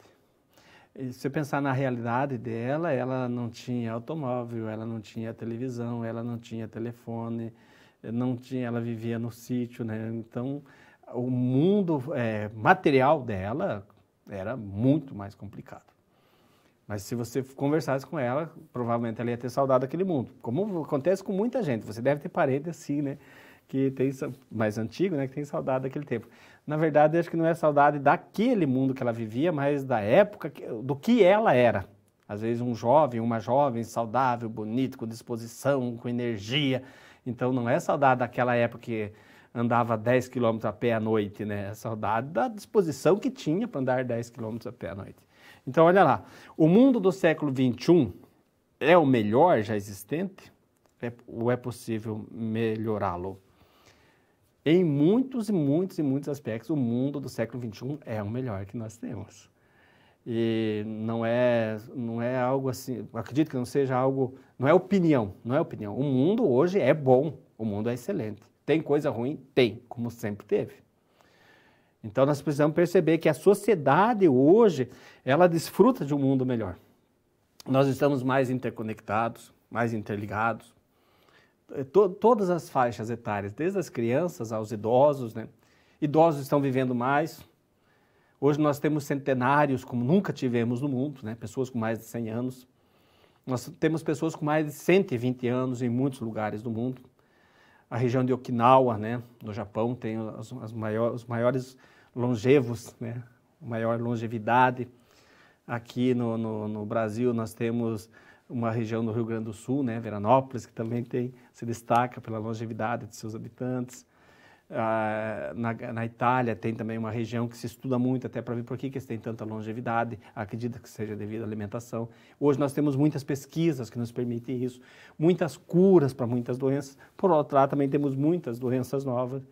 E se você pensar na realidade dela, ela não tinha automóvel, ela não tinha televisão, ela não tinha telefone, ela vivia no sítio, né? Então, o mundo material dela era muito mais complicado. Mas se você conversasse com ela, provavelmente ela ia ter saudade daquele mundo. Como acontece com muita gente, você deve ter parente assim, né? Que tem mais antigo, né? Que tem saudade daquele tempo. Na verdade, acho que não é saudade daquele mundo que ela vivia, mas da época, do que ela era. Às vezes um jovem, uma jovem saudável, bonito, com disposição, com energia. Então não é saudade daquela época que andava 10 quilômetros a pé à noite, né? É saudade da disposição que tinha para andar 10 quilômetros a pé à noite. Então olha lá, o mundo do século XXI é o melhor já existente? Ou é possível melhorá-lo? Em muitos e muitos e muitos aspectos, o mundo do século XXI é o melhor que nós temos. E não é algo assim, acredito que não seja algo, não é opinião. O mundo hoje é bom, o mundo é excelente. Tem coisa ruim? Tem, como sempre teve. Então nós precisamos perceber que a sociedade hoje, ela desfruta de um mundo melhor. Nós estamos mais interconectados, mais interligados. Todas as faixas etárias, desde as crianças aos idosos, né? Idosos estão vivendo mais. Hoje nós temos centenários como nunca tivemos no mundo, né? Pessoas com mais de 100 anos. Nós temos pessoas com mais de 120 anos em muitos lugares do mundo. A região de Okinawa, né? No Japão, tem os maiores longevos, né? Maior longevidade. Aqui no Brasil nós temos uma região no Rio Grande do Sul, né, Veranópolis, que também se destaca pela longevidade de seus habitantes. Na Itália tem também uma região que se estuda muito até para ver por que eles têm tanta longevidade, acredita que seja devido à alimentação. Hoje nós temos muitas pesquisas que nos permitem isso, muitas curas para muitas doenças. Por outro lado, também temos muitas doenças novas.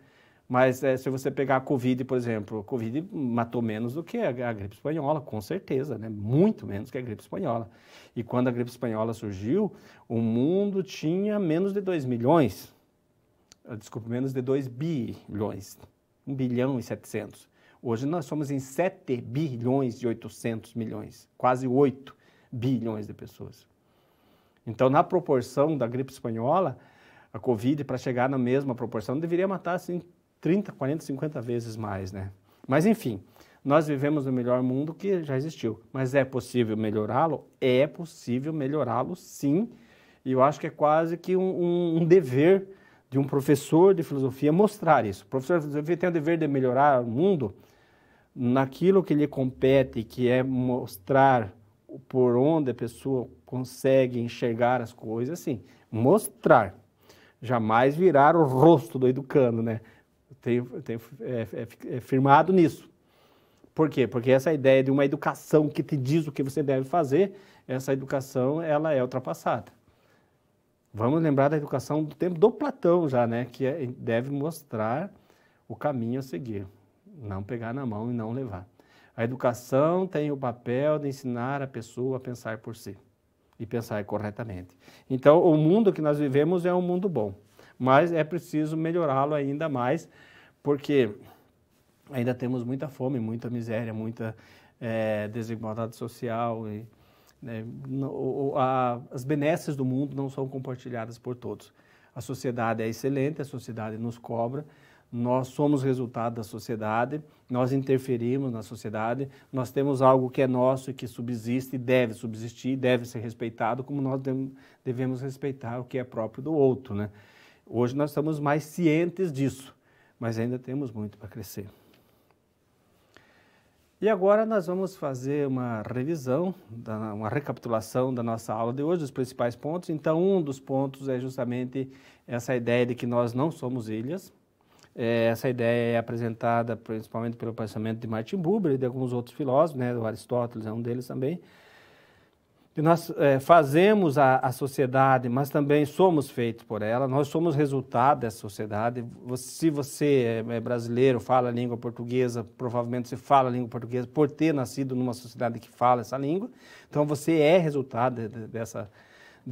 Mas se você pegar a Covid, por exemplo, a Covid matou menos do que a gripe espanhola, com certeza, né? Muito menos que a gripe espanhola. E quando a gripe espanhola surgiu, o mundo tinha menos de 2 milhões, menos de 2 bilhões, 1 bilhão e 700. Hoje nós somos em 7 bilhões e 800 milhões, quase 8 bilhões de pessoas. Então, na proporção da gripe espanhola, a Covid, para chegar na mesma proporção, deveria matar, assim, 30, 40, 50 vezes mais, né? Mas, enfim, nós vivemos no melhor mundo que já existiu. Mas é possível melhorá-lo? É possível melhorá-lo, sim. E eu acho que é quase que um dever de um professor de filosofia mostrar isso. O professor de filosofia tem o dever de melhorar o mundo naquilo que lhe compete, que é mostrar por onde a pessoa consegue enxergar as coisas, assim, mostrar. Jamais virar o rosto do educando, né? Tenho firmado nisso. Por quê? Porque essa ideia de uma educação que te diz o que você deve fazer, essa educação ela é ultrapassada. Vamos lembrar da educação do tempo do Platão já, né? Que deve mostrar o caminho a seguir. Não pegar na mão e não levar. A educação tem o papel de ensinar a pessoa a pensar por si e pensar corretamente. Então, o mundo que nós vivemos é um mundo bom, mas é preciso melhorá-lo ainda mais, porque ainda temos muita fome, muita miséria, muita desigualdade social. As benesses do mundo não são compartilhadas por todos. A sociedade é excelente, a sociedade nos cobra, nós somos resultado da sociedade, nós interferimos na sociedade, nós temos algo que é nosso e que subsiste, deve subsistir, deve ser respeitado, como nós devemos respeitar o que é próprio do outro, né? Hoje nós estamos mais cientes disso, mas ainda temos muito para crescer. E agora nós vamos fazer uma revisão, uma recapitulação da nossa aula de hoje, dos principais pontos. Então, um dos pontos é justamente essa ideia de que nós não somos ilhas. Essa ideia é apresentada principalmente pelo pensamento de Martin Buber e de alguns outros filósofos, né? O Aristóteles é um deles também. E nós fazemos a sociedade, mas também somos feitos por ela, nós somos resultado dessa sociedade. Se você é brasileiro, fala a língua portuguesa, provavelmente você fala a língua portuguesa por ter nascido numa sociedade que fala essa língua. Então você é resultado dessa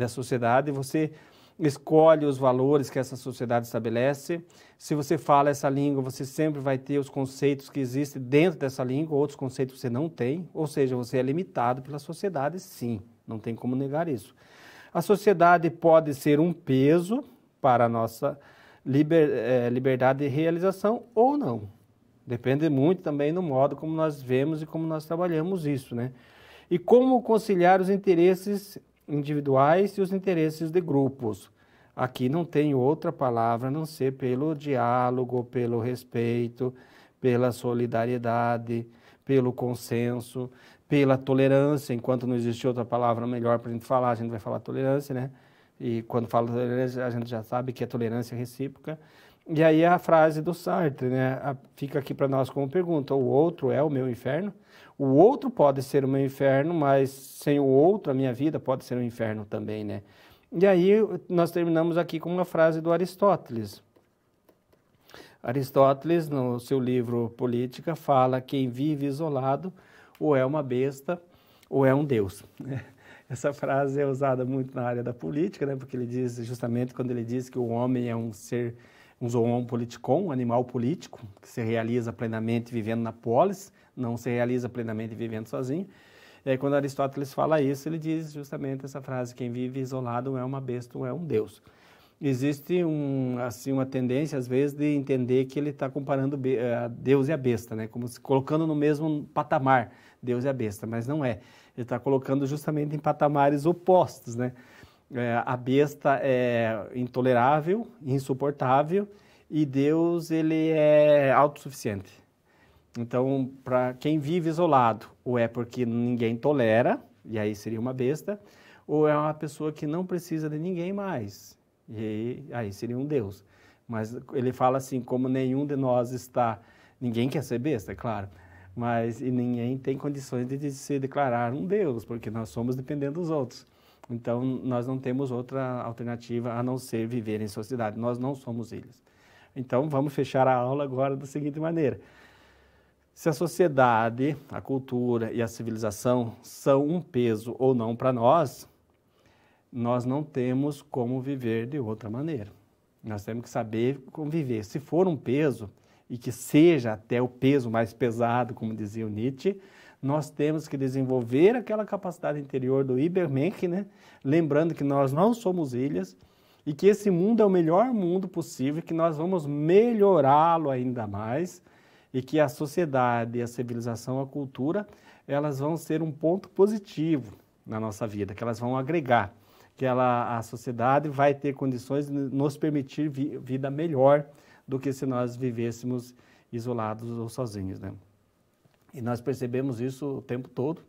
sociedade, você escolhe os valores que essa sociedade estabelece. Se você fala essa língua, você sempre vai ter os conceitos que existem dentro dessa língua, outros conceitos você não tem, ou seja, você é limitado pela sociedade, sim, não tem como negar isso. A sociedade pode ser um peso para a nossa liberdade de realização ou não. Depende muito também do modo como nós vemos e como nós trabalhamos isso, né? E como conciliar os interesses individuais e os interesses de grupos. Aqui não tem outra palavra a não ser pelo diálogo, pelo respeito, pela solidariedade, pelo consenso, pela tolerância. Enquanto não existe outra palavra melhor para a gente falar, a gente vai falar tolerância, né? E quando fala tolerância, a gente já sabe que é tolerância recíproca. E aí a frase do Sartre, né? Fica aqui para nós como pergunta: o outro é o meu inferno? O outro pode ser o meu inferno, mas sem o outro a minha vida pode ser um inferno também, né? E aí nós terminamos aqui com uma frase do Aristóteles. Aristóteles, no seu livro Política, fala: quem vive isolado ou é uma besta ou é um deus. Essa frase é usada muito na área da política, né? Porque ele diz, justamente quando ele diz que o homem é um ser, um zoon politikon, um animal político, que se realiza plenamente vivendo na polis, não se realiza plenamente vivendo sozinho. E aí, quando Aristóteles fala isso, ele diz justamente essa frase: quem vive isolado é uma besta ou é um deus. Existe uma tendência, às vezes, de entender que ele está comparando Deus e a besta, né? Como se colocando no mesmo patamar, Deus e a besta, mas não é. Ele está colocando justamente em patamares opostos, né? A besta é intolerável, insuportável, e Deus, ele é autossuficiente. Então, para quem vive isolado, ou é porque ninguém tolera, e aí seria uma besta, ou é uma pessoa que não precisa de ninguém mais, e aí seria um Deus. Mas ele fala assim: como nenhum de nós está, ninguém quer ser besta, é claro, mas e ninguém tem condições de se declarar um Deus, porque nós somos dependendo dos outros. Então, nós não temos outra alternativa a não ser viver em sociedade, nós não somos ilhas. Então, vamos fechar a aula agora da seguinte maneira: se a sociedade, a cultura e a civilização são um peso ou não para nós, nós não temos como viver de outra maneira. Nós temos que saber conviver. Se for um peso, e que seja até o peso mais pesado, como dizia o Nietzsche, nós temos que desenvolver aquela capacidade interior do Übermensch, né? Lembrando que nós não somos ilhas e que esse mundo é o melhor mundo possível, que nós vamos melhorá-lo ainda mais, e que a sociedade, a civilização, a cultura, elas vão ser um ponto positivo na nossa vida, que elas vão agregar, que a sociedade vai ter condições de nos permitir vida melhor do que se nós vivêssemos isolados ou sozinhos, né? E nós percebemos isso o tempo todo,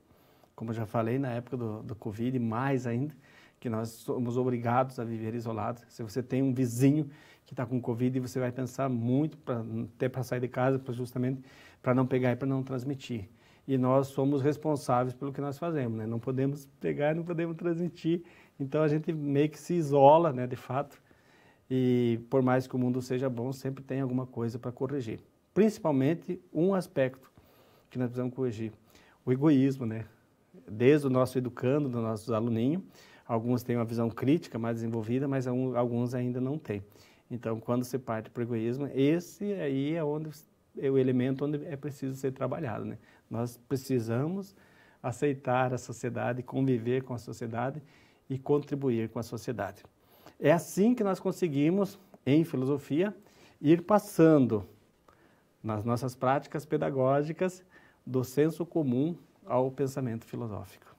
como eu já falei, na época do Covid, mais ainda, que nós somos obrigados a viver isolados. Se você tem um vizinho que está com Covid, você vai pensar muito até para sair de casa, justamente para não pegar e para não transmitir. E nós somos responsáveis pelo que nós fazemos, né? Não podemos pegar e não podemos transmitir, então a gente meio que se isola, né, de fato, e por mais que o mundo seja bom, sempre tem alguma coisa para corrigir. Principalmente um aspecto que nós precisamos corrigir. O egoísmo, né? Desde o nosso educando, dos nossos aluninhos, alguns têm uma visão crítica mais desenvolvida, mas alguns ainda não têm. Então, quando você parte para o egoísmo, esse aí é o elemento onde é preciso ser trabalhado, né? Nós precisamos aceitar a sociedade, conviver com a sociedade e contribuir com a sociedade. É assim que nós conseguimos, em filosofia, ir passando nas nossas práticas pedagógicas do senso comum ao pensamento filosófico.